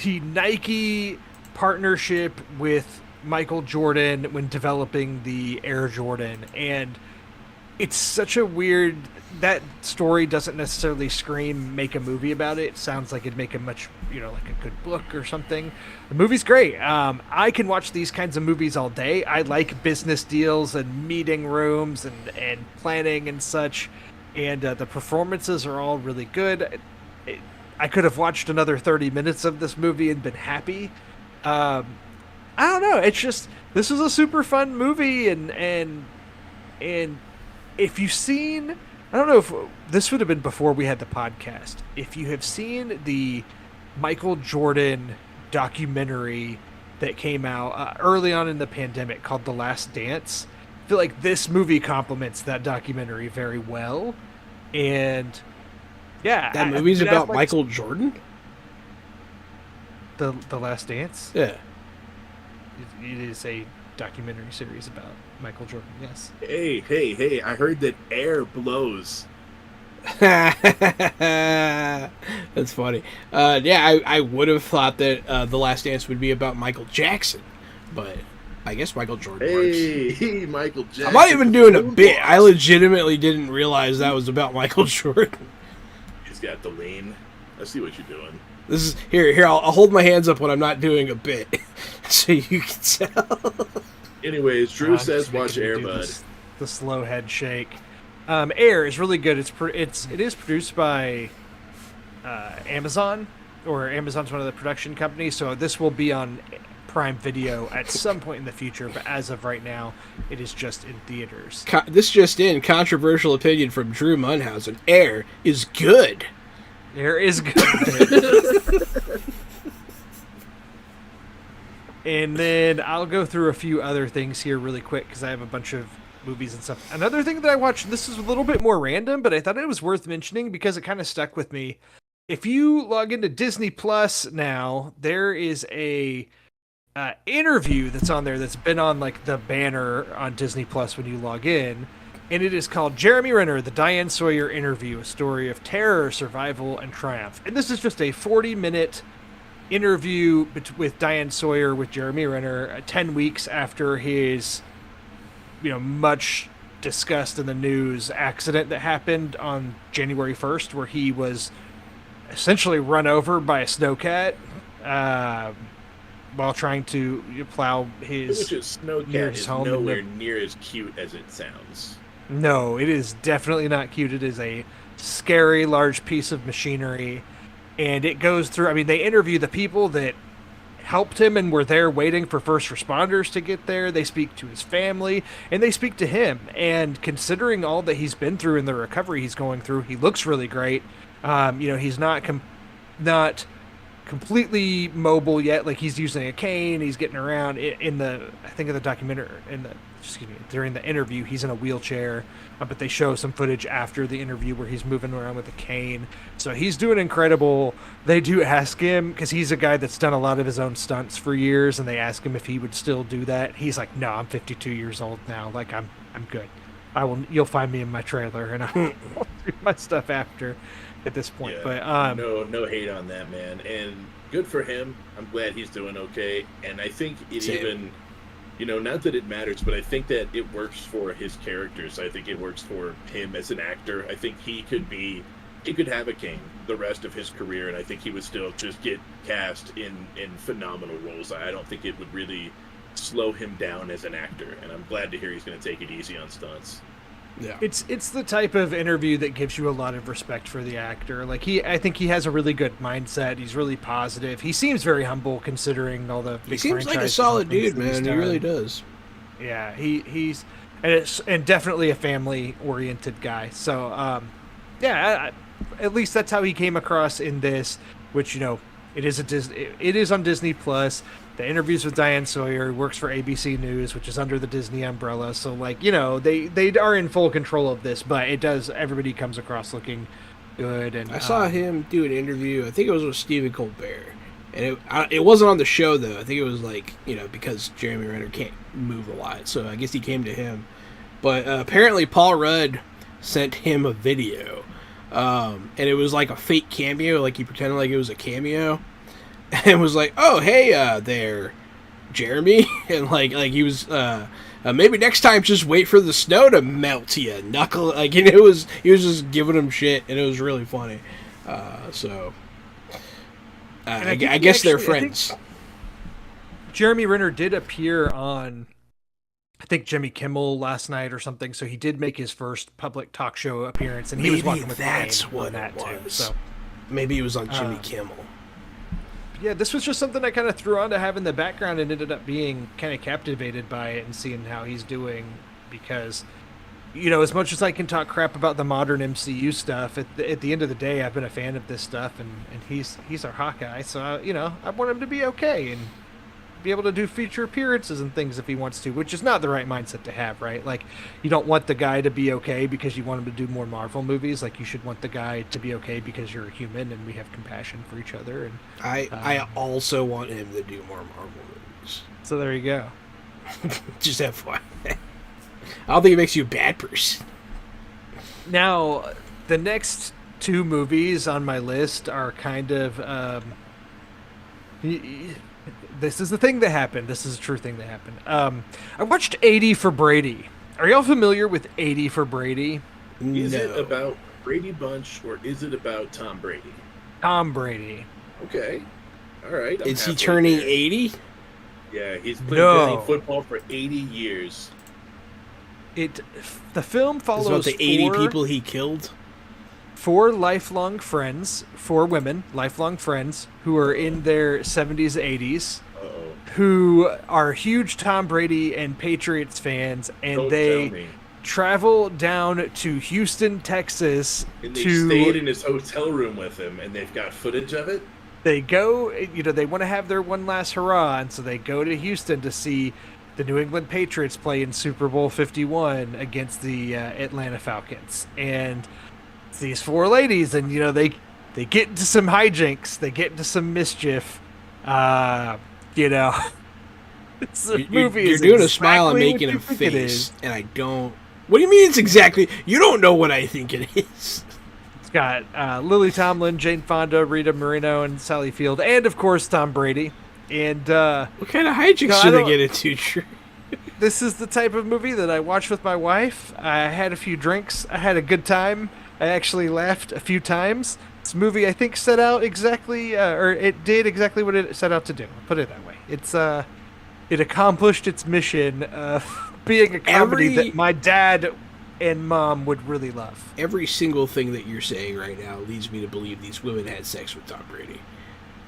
Nike partnership with Michael Jordan when developing the Air Jordan. And it's such a weird, that story doesn't necessarily scream make a movie about it. It sounds like it'd make a much, like a good book or something. The movie's great. I can watch these kinds of movies all day. I like business deals and meeting rooms and planning and such. And the performances are all really good. I could have watched another 30 minutes of this movie and been happy. I don't know. It's just, this is a super fun movie, and if you've seen, I don't know if this would have been before we had the podcast. If you have seen the Michael Jordan documentary that came out early on in the pandemic called The Last Dance, I feel like this movie complements that documentary very well. And yeah, That movie's Ben about Affleck's- Michael Jordan? The Last Dance. Yeah. It is a documentary series about Michael Jordan. Yes. Hey! I heard that air blows. That's funny. Yeah, I would have thought that The Last Dance would be about Michael Jackson, but I guess Michael Jordan works. Hey, Michael Jackson. I'm not even doing a Moonwalks. bit. I legitimately didn't realize that was about Michael Jordan. He's got the lean. I see what you're doing. This is here. I'll hold my hands up when I'm not doing a bit, so you can tell. Anyways, Drew I'm says just watch making you Air do Bud. the slow head shake. Air is really good. It is produced by Amazon, or Amazon's one of the production companies. So this will be on Prime Video at some point in the future. But as of right now, it is just in theaters. This just in: controversial opinion from Drew Munhausen. Air is good. Air is good. And then I'll go through a few other things here really quick because I have a bunch of movies and stuff. Another thing that I watched, this is a little bit more random, but I thought it was worth mentioning because it kind of stuck with me. If you log into Disney Plus now, there is a interview that's on there that's been on like the banner on Disney Plus when you log in, and it is called Jeremy Renner, the Diane Sawyer Interview, a story of terror, survival, and triumph. And this is just a 40-minute interview with Diane Sawyer with Jeremy Renner 10 weeks after his, much discussed in the news accident that happened on January 1st, where he was essentially run over by a snowcat while trying to plow his Which is near Snowcat his is home. nowhere near as cute as it sounds. No, it is definitely not cute. It is a scary, large piece of machinery. And it goes through, they interview the people that helped him and were there waiting for first responders to get there. They speak to his family, and they speak to him. And considering all that he's been through and the recovery he's going through, he looks really great. He's not completely mobile yet. Like, he's using a cane, he's getting around. In the documentary, during the interview, he's in a wheelchair, but they show some footage after the interview where he's moving around with a cane. So he's doing incredible. They do ask him, because he's a guy that's done a lot of his own stunts for years, and they ask him if he would still do that. He's like, no, I'm 52 years old now. Like, I'm good. You'll find me in my trailer, and I'll do my stuff after at this point. Yeah, but no hate on that, man, and good for him. I'm glad he's doing okay, and I think it Same. even, not that it matters, but I think that it works for his characters. I think it works for him as an actor. I think he could have a cane the rest of his career, and I think he would still just get cast in phenomenal roles. I don't think it would really slow him down as an actor, and I'm glad to hear he's going to take it easy on stunts. Yeah. it's the type of interview that gives you a lot of respect for the actor. Like, I think he has a really good mindset. He's really positive. He seems very humble considering all the big He seems like a franchises solid and things dude, that he's man. He done. really does. Yeah, he's and definitely a family-oriented guy. So, at least that's how he came across in this, which, it is on Disney Plus. The interviews with Diane Sawyer. He works for ABC News, which is under the Disney umbrella. So, they are in full control of this, but everybody comes across looking good. And I saw him do an interview. I think it was with Stephen Colbert, and it wasn't on the show though. I think it was because Jeremy Renner can't move a lot, so I guess he came to him. But apparently, Paul Rudd sent him a video, and it was like a fake cameo. Like, he pretended like it was a cameo, and was like, "Oh, hey, there, Jeremy," and like he was. Maybe next time, just wait for the snow to melt, you knuckle. He was just giving him shit, and it was really funny. I guess they're friends. Jeremy Renner did appear on, I think, Jimmy Kimmel last night or something. So he did make his first public talk show appearance, and he was Maybe walking with that's Wayne what on that it too. was. So Maybe it was on Jimmy Kimmel. yeah, this was just something I kind of threw on to have in the background and ended up being kind of captivated by it and seeing how he's doing, because, as much as I can talk crap about the modern MCU stuff, at the end of the day, I've been a fan of this stuff, and he's our Hawkeye, so I want him to be okay and be able to do feature appearances and things if he wants to, which is not the right mindset to have, right? Like, you don't want the guy to be okay because you want him to do more Marvel movies. Like, you should want the guy to be okay because you're a human and we have compassion for each other. And I also want him to do more Marvel movies. so there you go. Just FYI. I don't think it makes you a bad person. Now, the next two movies on my list are kind of this is the thing that happened. This is a true thing that happened. I watched 80 for Brady. Are y'all familiar with 80 for Brady? Is No. it about Brady Bunch, or is it about Tom Brady? Tom Brady. Okay. All right. I'm Is he halfway turning there. 80? Yeah, he's been No. playing football for 80 years. The film Is follows it about the 80 four- people he killed? four lifelong friends, four women, lifelong friends, who are in their 70s, 80s, Uh-oh. who are huge Tom Brady and Patriots fans, and Don't they tell me. travel down to Houston, Texas And they to stayed in his hotel room with him, and they've got footage of it? they go, they want to have their one last hurrah, and so they go to Houston to see the New England Patriots play in Super Bowl 51 against the Atlanta Falcons, and it's these four ladies, and they get into some hijinks, they get into some mischief. This movie You're is doing a smile and exactly making what a you think it face, is. and I don't. What do you mean it's exactly? You don't know what I think it is. It's got Lily Tomlin, Jane Fonda, Rita Moreno, and Sally Field, and of course Tom Brady. And What kind of hijinks No, I do they don't- get into? True. this is the type of movie that I watch with my wife. I had a few drinks. I had a good time. I actually laughed a few times. This movie, I think, set out exactly, or it did exactly what it set out to do. I'll put it that way. It accomplished its mission of being a comedy Every- that my dad and mom would really love. Every single thing that you're saying right now leads me to believe these women had sex with Tom Brady.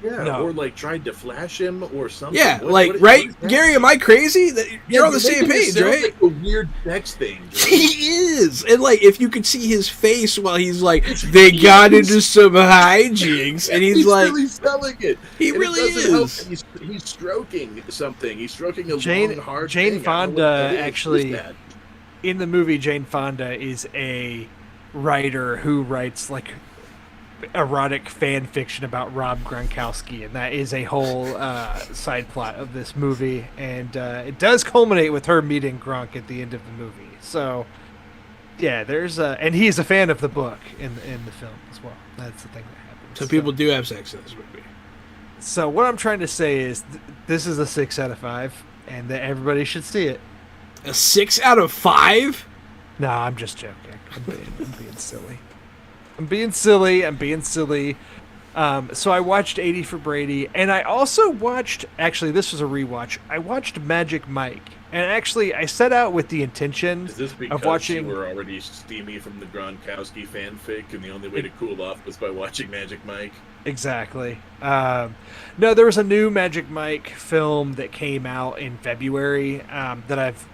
Yeah, No. or like tried to flash him or something. Yeah, What is right, that? Gary? Am I crazy? That you're on the same making it page, sound right? Like a weird sex thing. Joe. He is, and like if you could see his face while he's like, they got into some hijinks, and he's like, really selling it. he And it really doesn't help is. that He's stroking something. He's stroking a Jane- long, hard Jane thing. I don't know Fonda what that is. actually- Who's that? In the movie, Jane Fonda is a writer who writes like erotic fan fiction about Rob Gronkowski, and that is a whole side plot of this movie. And it does culminate with her meeting Gronk at the end of the movie. So, yeah, and he's a fan of the book in the film as well. That's the thing that happens. So people do have sex in this movie. So what I'm trying to say is this is a 6 out of 5, and that everybody should see it. A 6 out of 5? No, I'm just joking. I'm being silly. I'm being silly. So I watched 80 for Brady, and I also watched, actually, this was a rewatch. I watched Magic Mike. And actually, I set out with the intention Is this because of watching. you were already steamy from the Gronkowski fanfic, and the only way to cool off was by watching Magic Mike? Exactly. No, there was a new Magic Mike film that came out in February that I've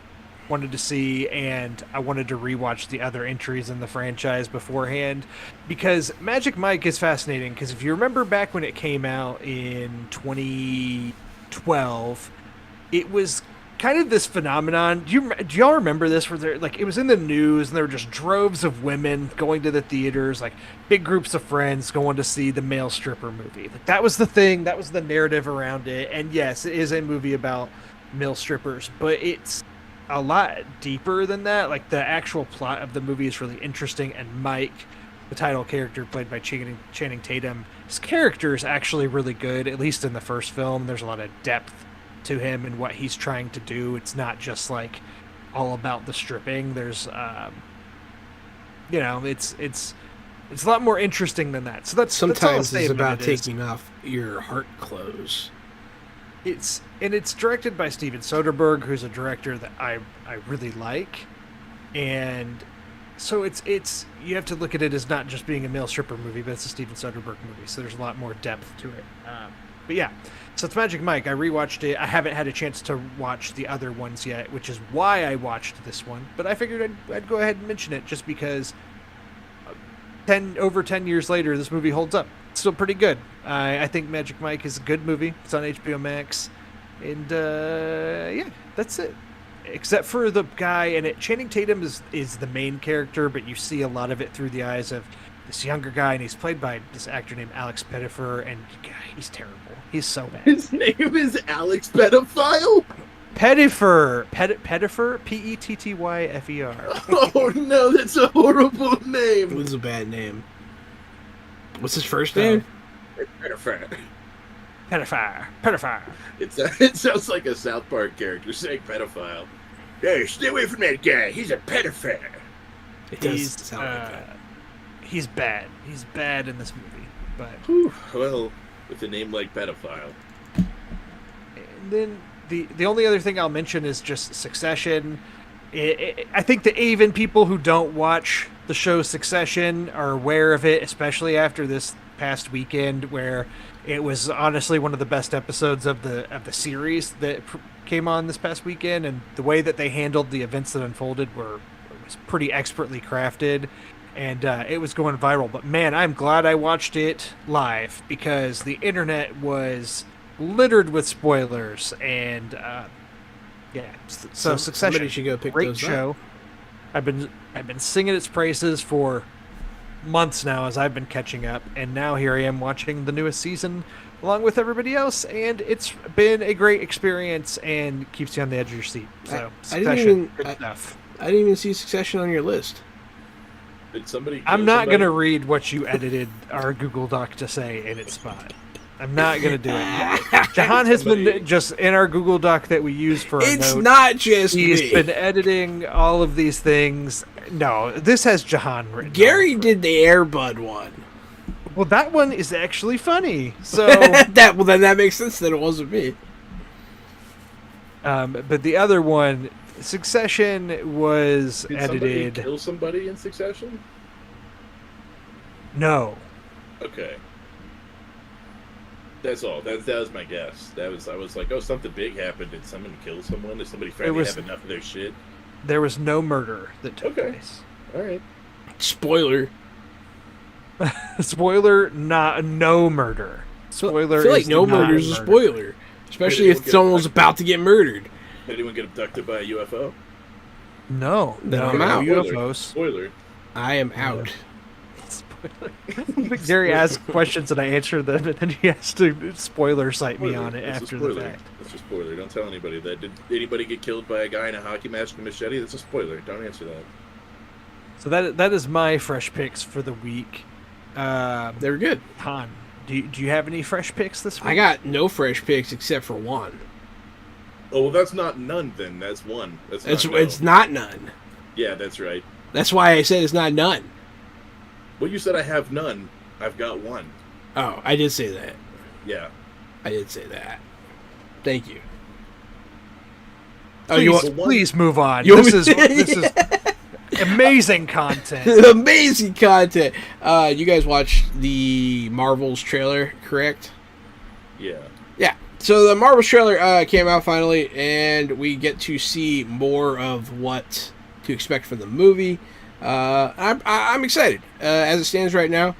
wanted to see, and I wanted to rewatch the other entries in the franchise beforehand because Magic Mike is fascinating. Because if you remember back when it came out in 2012, it was kind of this phenomenon. Do y'all remember this? Where it was in the news, and there were just droves of women going to the theaters, like big groups of friends going to see the male stripper movie. Like that was the thing. That was the narrative around it. And yes, it is a movie about male strippers, but it's a lot deeper than that. Like the actual plot of the movie is really interesting, and Mike, the title character played by Channing Tatum, his character is actually really good, at least in the first film. There's a lot of depth to him and what he's trying to do. It's not just like all about the stripping. There's it's a lot more interesting than that. So that's all I'll Sometimes say it's about it is. taking off your heart clothes. It's directed by Steven Soderbergh, who's a director that I really like, and so it's you have to look at it as not just being a male stripper movie, but it's a Steven Soderbergh movie. So there's a lot more depth to it. But yeah, so it's Magic Mike. I rewatched it. I haven't had a chance to watch the other ones yet, which is why I watched this one. But I figured I'd go ahead and mention it just because over 10 years later, this movie holds up. It's still pretty good. I think Magic Mike is a good movie. It's on HBO Max. And yeah, that's it. Except for the guy, and Channing Tatum is the main character, but you see a lot of it through the eyes of this younger guy, and he's played by this actor named Alex Pettyfer, and God, he's terrible. He's so bad. His name is Alex Pedophile? Pettyfer, Pettyfer. Oh no, that's a horrible It name. was a bad name. What's his first name? Pedophile. Pettyfer. It sounds like a South Park character saying pedophile. Hey, stay away from that guy. He's a pedophile. It does He's sound like that. he's bad. He's bad in this movie, but. Whew. Well, with a name like pedophile. And then the only other thing I'll mention is just Succession. I think that even people who don't watch the show Succession are aware of it, especially after this past weekend, where it was honestly one of the best episodes of the series that came on this past weekend, and the way that they handled the events that unfolded was pretty expertly crafted. And it was going viral. But man, I'm glad I watched it live because the internet was littered with spoilers. And Yeah. So Somebody Succession, should go pick great those up. show. I've been singing its praises for months now as I've been catching up, and now here I am watching the newest season along with everybody else, and it's been a great experience and keeps you on the edge of your seat. So I didn't Succession, even- good stuff. I didn't even see Succession on your list. Did somebody? I'm kill not somebody? gonna read what you edited our Google Doc to say in its spot. I'm not gonna do it. Jahan has been just in our Google Doc that we use for our It's notes. not just He's me. been editing all of these things. No, this has Jahan written. Gary all over did the Airbud one. it. Well, that one is actually funny. So, Then that makes sense that it wasn't me. but the other one, Succession, was Did somebody edited. kill somebody in Succession? No, Okay. That's all. That was my guess. I was like, oh, something big happened. Did someone kill someone? Did somebody finally was- have enough of their shit? there was no murder that took Okay. place. All right. Spoiler. Spoiler: no murder. Spoiler: I feel like is no not murder is a murder. spoiler, especially Anyone if get someone was abducted? about to get murdered. Did anyone get abducted by a UFO? No, Then no, I'm out. UFOs. Spoiler. I am out. Spoiler. Gary asks questions and I answer them, and then he has to spoiler cite me on it That's a after the spoiler. fact. That's a spoiler. Don't tell anybody that. Did anybody get killed by a guy in a hockey mask and machete? That's a spoiler. Don't answer that. So that is my fresh picks for the week. They were good. Han, do you have any fresh picks this week? I got no fresh picks except for one. Oh, well, that's not none then. That's one. That's It's not no. it's not none. Yeah, that's right. That's why I said it's not none. Well, you said I have none. I've got one. Oh, I did say that. Yeah. I did say that. Thank you. Please, you want please move on. You want This me- is amazing content. amazing content? You guys watched the Marvels trailer, correct? Yeah. Yeah. So the Marvels trailer came out finally, and we get to see more of what to expect from the movie. I'm excited. As it stands right now,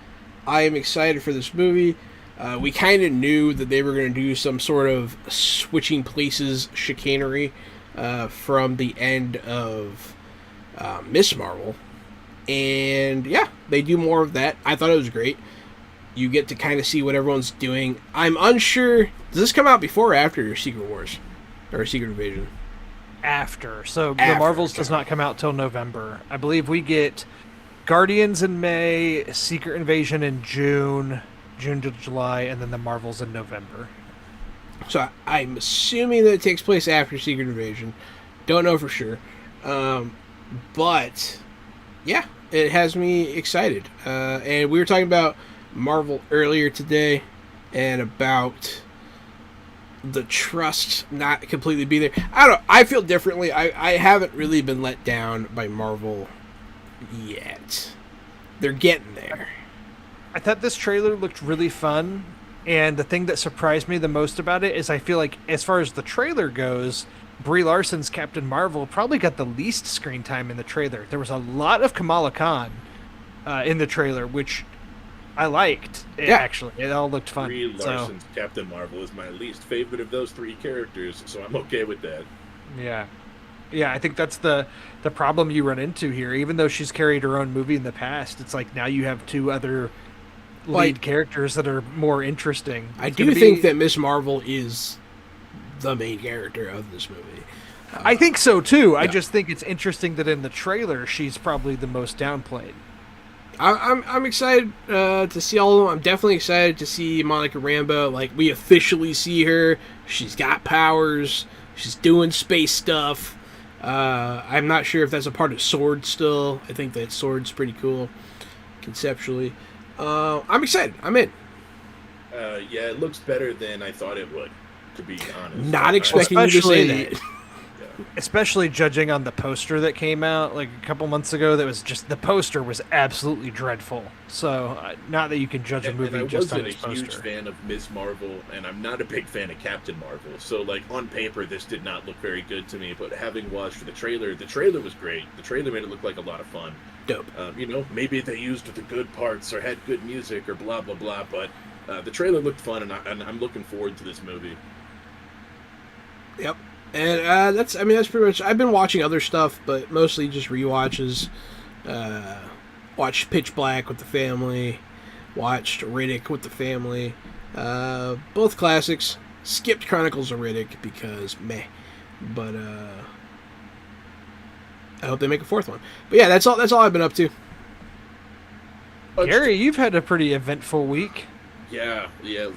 I am excited for this movie. We kind of knew that they were going to do some sort of switching places chicanery from the end of Miss Marvel. And yeah, they do more of that. I thought it was great. You get to kind of see what everyone's doing. I'm unsure. Does this come out before or after Secret Wars? Or Secret Invasion? After. So the After, Marvels okay. does not come out till November. I believe we get Guardians in May, Secret Invasion in June to July, and then the Marvels in November. So I'm assuming that it takes place after Secret Invasion. Don't know for sure. But yeah, it has me excited. And we were talking about Marvel earlier today and about the trust not completely be there. I don't know. I feel differently. I haven't really been let down by Marvel yet. They're getting there. I thought this trailer looked really fun, and the thing that surprised me the most about it is I feel like, as far as the trailer goes, Brie Larson's Captain Marvel probably got the least screen time in the trailer. There was a lot of Kamala Khan in the trailer, which I liked. Yeah. Actually, it all looked fun. Brie So, Larson's Captain Marvel is my least favorite of those three characters, so I'm okay with that. yeah. Yeah, I think that's the problem you run into here. Even though she's carried her own movie in the past, it's like now you have two other lead Like- characters that are more interesting. I It's do gonna be- think that Miss Marvel is the main character of this movie. I think so too. I Yeah. just think it's interesting that in the trailer she's probably the most downplayed. I'm excited to see all of them. I'm definitely excited to see Monica Rambeau. Like, we officially see her. She's got powers. She's doing space stuff. I'm not sure if that's a part of Sword still. I think that Sword's pretty cool conceptually. I'm excited. I'm in. Yeah, it looks better than I thought it would, to be honest. Not expecting you to say Especially- that. Especially judging on the poster that came out like a couple months ago, that was just the poster was absolutely dreadful. So not that you can judge a And movie I just on wasn't a its huge poster. fan of Ms. Marvel, and I'm not a big fan of Captain Marvel. So, like, on paper, this did not look very good to me. But having watched the trailer was great. The trailer made it look like a lot of fun. Dope. Maybe they used the good parts or had good music or blah, blah, blah. But the trailer looked fun, and I'm looking forward to this movie. Yep. And that's pretty much. I've been watching other stuff, but mostly just rewatches. Watched Pitch Black with the family. Watched Riddick with the family. Both classics. Skipped Chronicles of Riddick because meh. But I hope they make a fourth one. But yeah, that's all I've been up to. Gary, you've had a pretty eventful week. Yeah.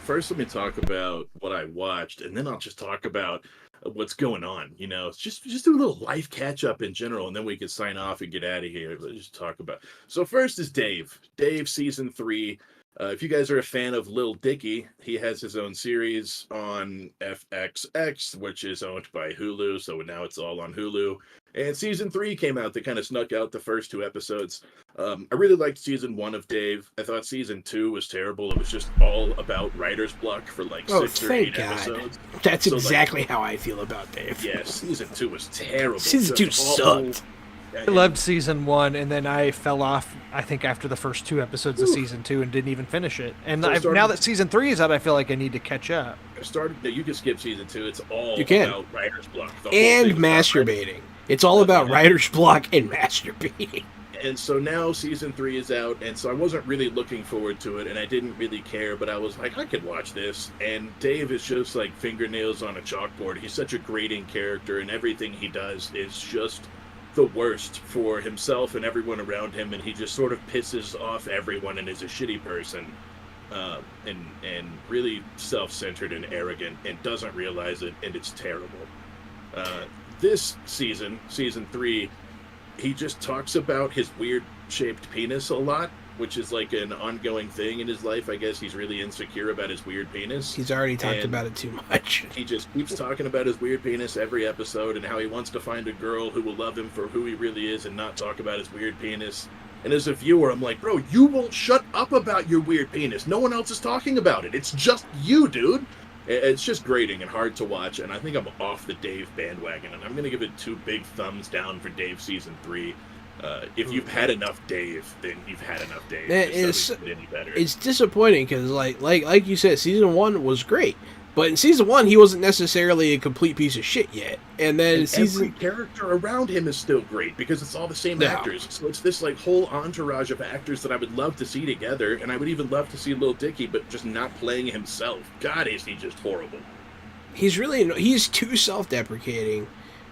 First, let me talk about what I watched, and then I'll just talk about what's going on. Just do a little life catch up in general, and then we can sign off and get out of here. Let's just talk about. So first is Dave. Dave season 3. If you guys are a fan of Lil Dicky, he has his own series on FXX, which is owned by Hulu. So now it's all on Hulu. And season 3 came out. They kind of snuck out the first 2 episodes. I really liked season 1 of Dave. I thought season 2 was terrible. It was just all about writer's block for like 6 or 8 episodes. That's exactly how I feel about Dave. Yeah, season 2 was terrible. Season 2 sucked. I loved season 1, and then I fell off, I think, after the first 2 episodes of season 2 and didn't even finish it. And now that season 3 is out, I feel like I need to catch up. You can skip season 2. It's all about writer's block. And masturbating. It's all about writer's block and masturbating. And so now season 3 is out, and so I wasn't really looking forward to it, and I didn't really care, but I was like, I could watch this. And Dave is just like fingernails on a chalkboard. He's such a grating character, and everything he does is just the worst for himself and everyone around him, and he just sort of pisses off everyone and is a shitty person, and really self-centered and arrogant, and doesn't realize it, and it's terrible. This season 3, he just talks about his weird shaped penis a lot, which is like an ongoing thing in his life. I guess he's really insecure about his weird penis. He's already talked about it too much. He just keeps talking about his weird penis every episode, and how he wants to find a girl who will love him for who he really is and not talk about his weird penis. And as a viewer, I'm like, bro, you won't shut up about your weird penis. No one else is talking about it. It's just you, dude. It's just grating and hard to watch, and I think I'm off the Dave bandwagon, and I'm going to give it 2 big thumbs down for Dave season 3. If you've had enough Dave, then you've had enough Dave. It's disappointing because, like you said, season 1 was great, but in season 1 he wasn't necessarily a complete piece of shit yet. And then every character around him is still great because it's all the same actors. So it's this like whole entourage of actors that I would love to see together, and I would even love to see Lil Dicky, but just not playing himself. God, is he just horrible? He's too self-deprecating.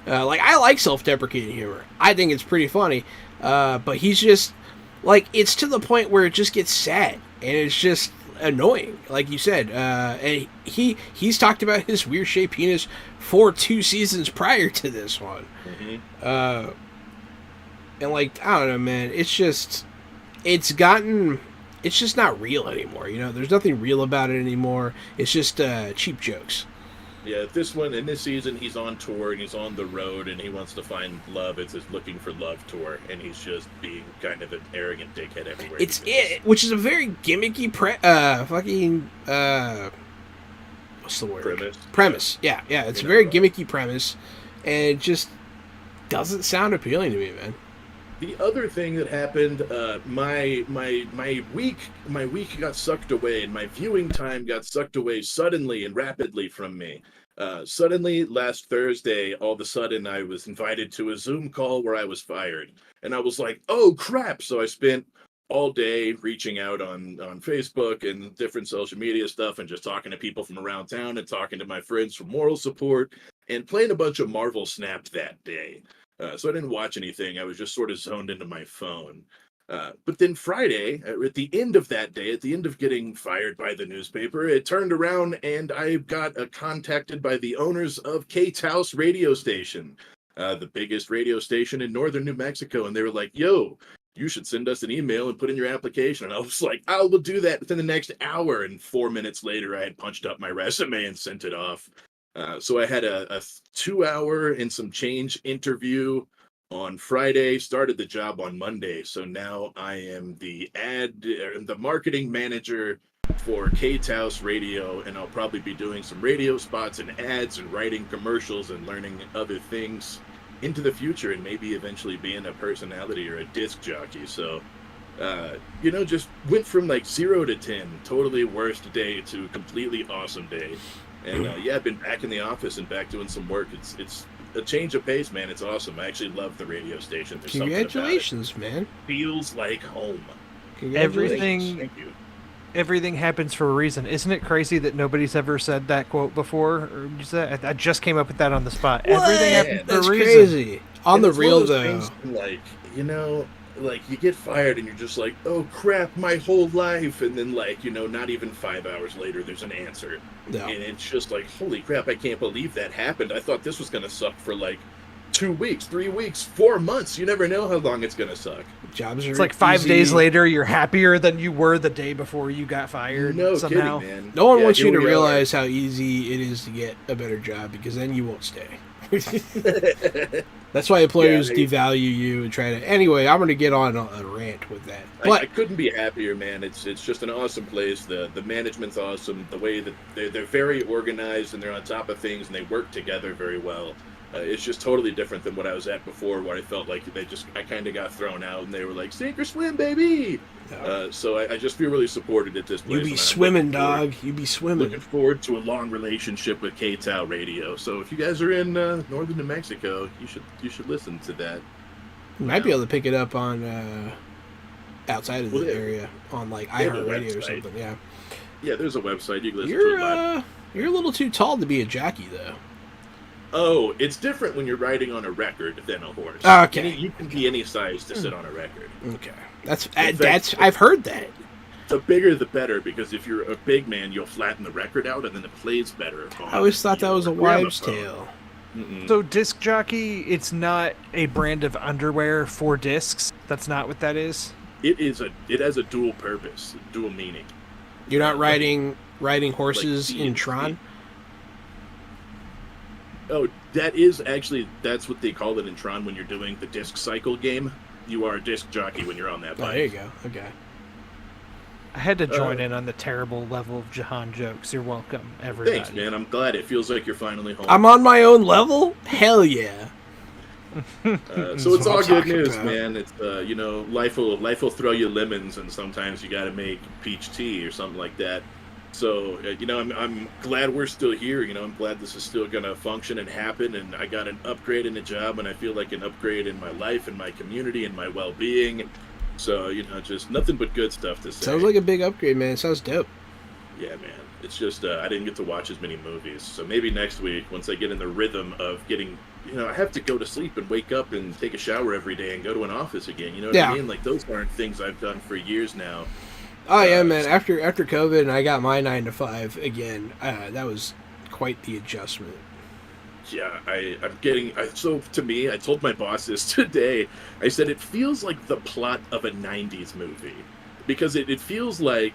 I like self-deprecating humor. I think it's pretty funny. But he's just it's to the point where it just gets sad, and it's just annoying, like you said. And he's talked about his weird shaped penis for 2 seasons prior to this one. Mm-hmm. And I don't know, man. It's just not real anymore. There's nothing real about it anymore. It's just cheap jokes. Yeah, in this season, he's on tour, and he's on the road, and he wants to find love. It's his Looking for Love tour, and he's just being kind of an arrogant dickhead everywhere. Which is a very gimmicky what's the word? Premise. Yeah, it's a very gimmicky premise, and it just doesn't sound appealing to me, man. The other thing that happened, my week got sucked away, and my viewing time got sucked away suddenly and rapidly from me. Suddenly, last Thursday, all of a sudden, I was invited to a Zoom call where I was fired. And I was like, oh, crap. So I spent all day reaching out on Facebook and different social media stuff and just talking to people from around town and talking to my friends for moral support and playing a bunch of Marvel Snap that day. So I didn't watch anything. I was just sort of zoned into my phone. But then Friday, at the end of that day, at the end of getting fired by the newspaper, it turned around and I got contacted by the owners of Kate's House radio station, the biggest radio station in northern New Mexico. And they were like, yo, you should send us an email and put in your application. And I was like, I will do that within the next hour. And 4 minutes later, I had punched up my resume and sent it off. So I had a 2-hour and some change interview on Friday, started the job on Monday. So now I am the marketing manager for Kate's House Radio, and I'll probably be doing some radio spots and ads and writing commercials and learning other things into the future, and maybe eventually being a personality or a disc jockey. So, just went from 0 to 10, totally worst day to completely awesome day. And yeah, I've been back in the office and back doing some work. It's a change of pace, man. It's awesome. I actually love the radio station. There's something about it. Congratulations, man. Feels like home. Congratulations. Thank you. Everything happens for a reason. Isn't it crazy that nobody's ever said that quote before? Or I just came up with that on the spot. Everything happens for That's a reason. crazy. On And the it's one of real, those though. things, like, you know, like you get fired and you're just like, oh crap, my whole life. And then, like, you know, not even 5 hours later, there's an answer. No. And it's just like, holy crap, I can't believe that happened. I thought this was going to suck for like 2 weeks, 3 weeks, 4 months. You never know how long it's going to suck. Jobs are It's like 5 easy. days later, you're happier than you were the day before you got fired. No somehow. kidding, man. No one Yeah, wants here you to we are. realize how easy it is to get a better job because then you won't stay. That's why employers Yeah, devalue you and try to. Anyway, I'm going to get on a rant with that. I But couldn't be happier, man. It's just an awesome place. The management's awesome. The way that they're very organized and they're on top of things and they work together very well. It's just totally different than what I was at before, where I felt like I kind of got thrown out and they were like, sink or swim, baby. So I just feel really supported at this place. you and be I'm swimming, looking forward- dog. You be swimming. Looking forward to a long relationship with K-Tau Radio. So if you guys are in northern New Mexico, you should listen to that. You might be able to pick it up on outside of Well, the they- area on like they have a iHeartRadio or website. something. Yeah. Yeah, there's a website you can listen to it live. You're a little too tall to be a jockey, though. Oh, it's different when you're riding on a record than a horse. Okay. You can be any size to sit on a record. Okay, that's fact- I've heard that. The bigger the better, because if you're a big man, you'll flatten the record out and then it plays better. I always thought that was a wives' tale. So disc jockey, it's not a brand of underwear for discs. That's not what that is. It has a dual purpose, dual meaning. You're not riding horses Like in DMC. Tron. Oh, that's what they call it in Tron when you're doing the disc cycle game. You are a disc jockey when you're on that Oh, bike. there you go. Okay. I had to join in on the terrible level of Jahan jokes. You're welcome, everybody. Thanks, man. I'm glad. It feels like you're finally home. I'm on my own level. Hell yeah. So it's what all I'm good talking news, about. man. It's you know, life will throw you lemons, and sometimes you got to make peach tea or something like that. So you know, I'm glad we're still here. You know, I'm glad this is still gonna function and happen. And I got an upgrade in the job, and I feel like an upgrade in my life and my community and my well-being. So you know, just nothing but good stuff to say. Sounds like a big upgrade, man. It sounds dope. Yeah, man. It's just I didn't get to watch as many movies. So maybe next week, once I get in the rhythm of getting, you know, I have to go to sleep and wake up and take a shower every day and go to an office again. You know what Yeah. I mean? Like those aren't things I've done for years now. Oh yeah, man. After COVID, and I got my 9 to 5 again. That was quite the adjustment. Yeah, I'm getting. So to me, I told my boss this today. I said it feels like the plot of a '90s movie because it feels like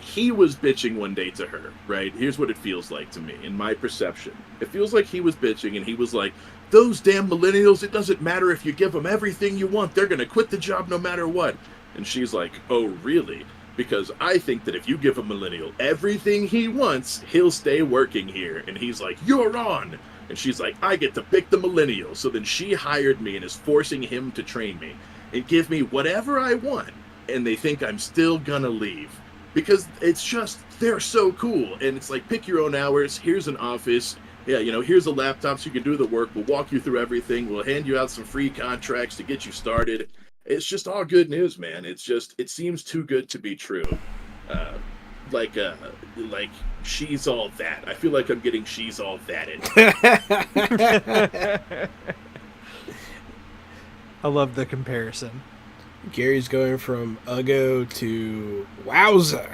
he was bitching one day to her. Right? Here's what it feels like to me, in my perception. It feels like he was bitching, and he was like, "Those damn millennials! It doesn't matter if you give them everything you want; they're gonna quit the job no matter what." And she's like, "Oh, really? Because I think that if you give a millennial everything he wants, he'll stay working here." And he's like, "You're on." And she's like, "I get to pick the millennial." So then she hired me and is forcing him to train me and give me whatever I want. And they think I'm still gonna leave. Because it's just, they're so cool. And it's like, pick your own hours. Here's an office. Yeah, you know, here's a laptop so you can do the work. We'll walk you through everything. We'll hand you out some free contracts to get you started. It's just all good news, man. It's just, it seems too good to be true. Like she's all that. I feel like I'm getting she's all thatted. I love the comparison. Gary's going from Uggo to Wowza.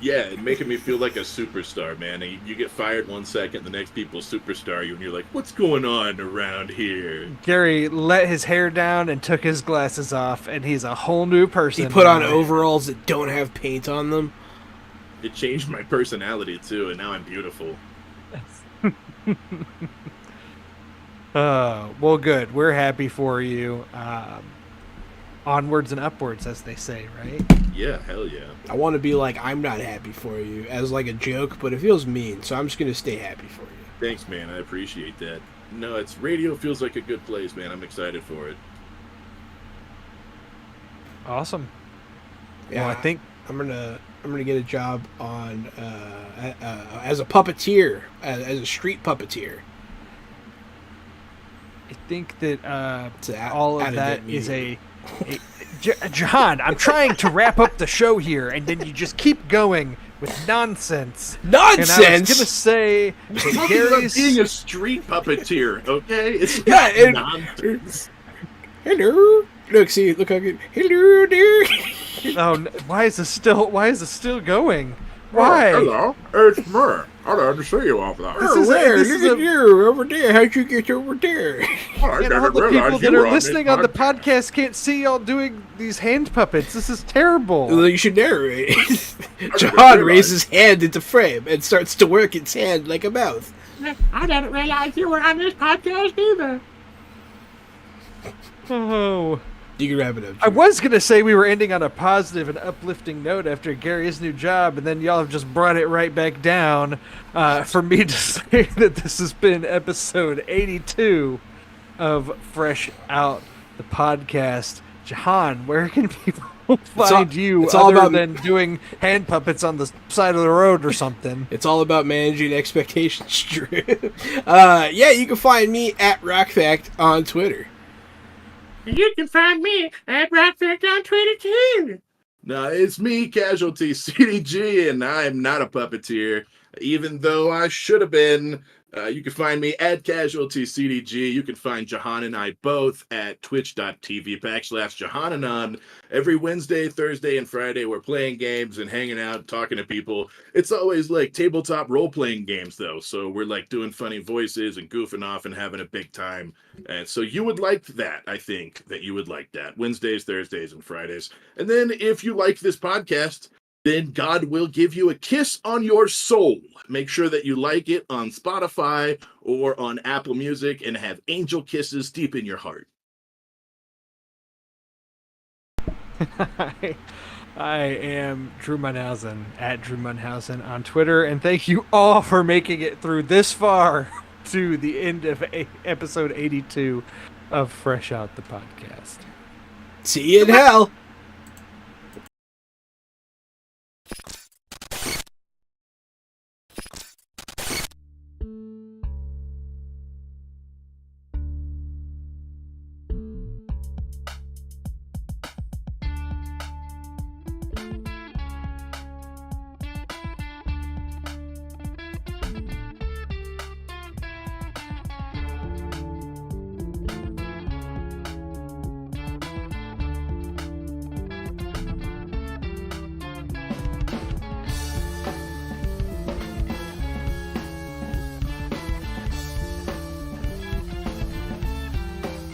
Yeah, and making me feel like a superstar, man. And you get fired 1 second, the next people superstar you, and you're like, what's going on around here? Gary let his hair down and took his glasses off, and he's a whole new person. He put on now. overalls that don't have paint on them. It changed my personality, too, and now I'm beautiful. Well, good. We're happy for you. Onwards and upwards, as they say, right? Yeah, hell yeah. I want to be like, I'm not happy for you, as like a joke, but it feels mean, so I'm just going to stay happy for you. Thanks, man. I appreciate that. No, it's radio feels like a good place, man. I'm excited for it. Awesome. Yeah. Well, I think I'm gonna get a job on as a puppeteer, as a street puppeteer. I think that It's a- all of out of that that is movie. Jahan, I'm trying to wrap up the show here, and then you just keep going with nonsense. And I was Nonsense. gonna say that Talking about Gary's being a street puppeteer, okay? It's Yeah, not and- nonsense. Hello. Look how good. Hello there. why is this still going? Why? Hello, it's me. I'd like to see you off there. This is a- Where? this Look is at a- you over there. How'd you get over there? I And all the people that are listening on the podcast can't see y'all doing these hand puppets. This is terrible. Well, you should narrate. didn't John realize. raises hand into frame and starts to work its hand like a mouth. I didn't realize you were on this podcast either. Oh. You can wrap it up. I was gonna say we were ending on a positive and uplifting note after Gary's new job, and then y'all have just brought it right back down for me to say that this has been episode 82 of Fresh Out, the podcast. Jahan, where can people find you it's all other about- than doing hand puppets on the side of the road or something? It's all about managing expectations, Drew. Yeah, you can find me at RockFact on Twitter. You can find me at Rockfact on Twitter too. No, it's me, Casualty CDG, and I'm not a puppeteer, even though I should have been. You can find me at Casualty CDG. You can find Jahan and I both at twitch.tv/JahanAnon. Every Wednesday, Thursday, and Friday, we're playing games and hanging out, talking to people. It's always like tabletop role-playing games, though. So we're like doing funny voices and goofing off and having a big time. And so you would like that, I think, that you would like that. Wednesdays, Thursdays, and Fridays. And then if you like this podcast, then God will give you a kiss on your soul. Make sure that you like it on Spotify or on Apple Music and have angel kisses deep in your heart. I am Drew Munhausen at Drew Munhausen on Twitter, and thank you all for making it through this far to the end of episode 82 of Fresh Out the Podcast. See you in hell.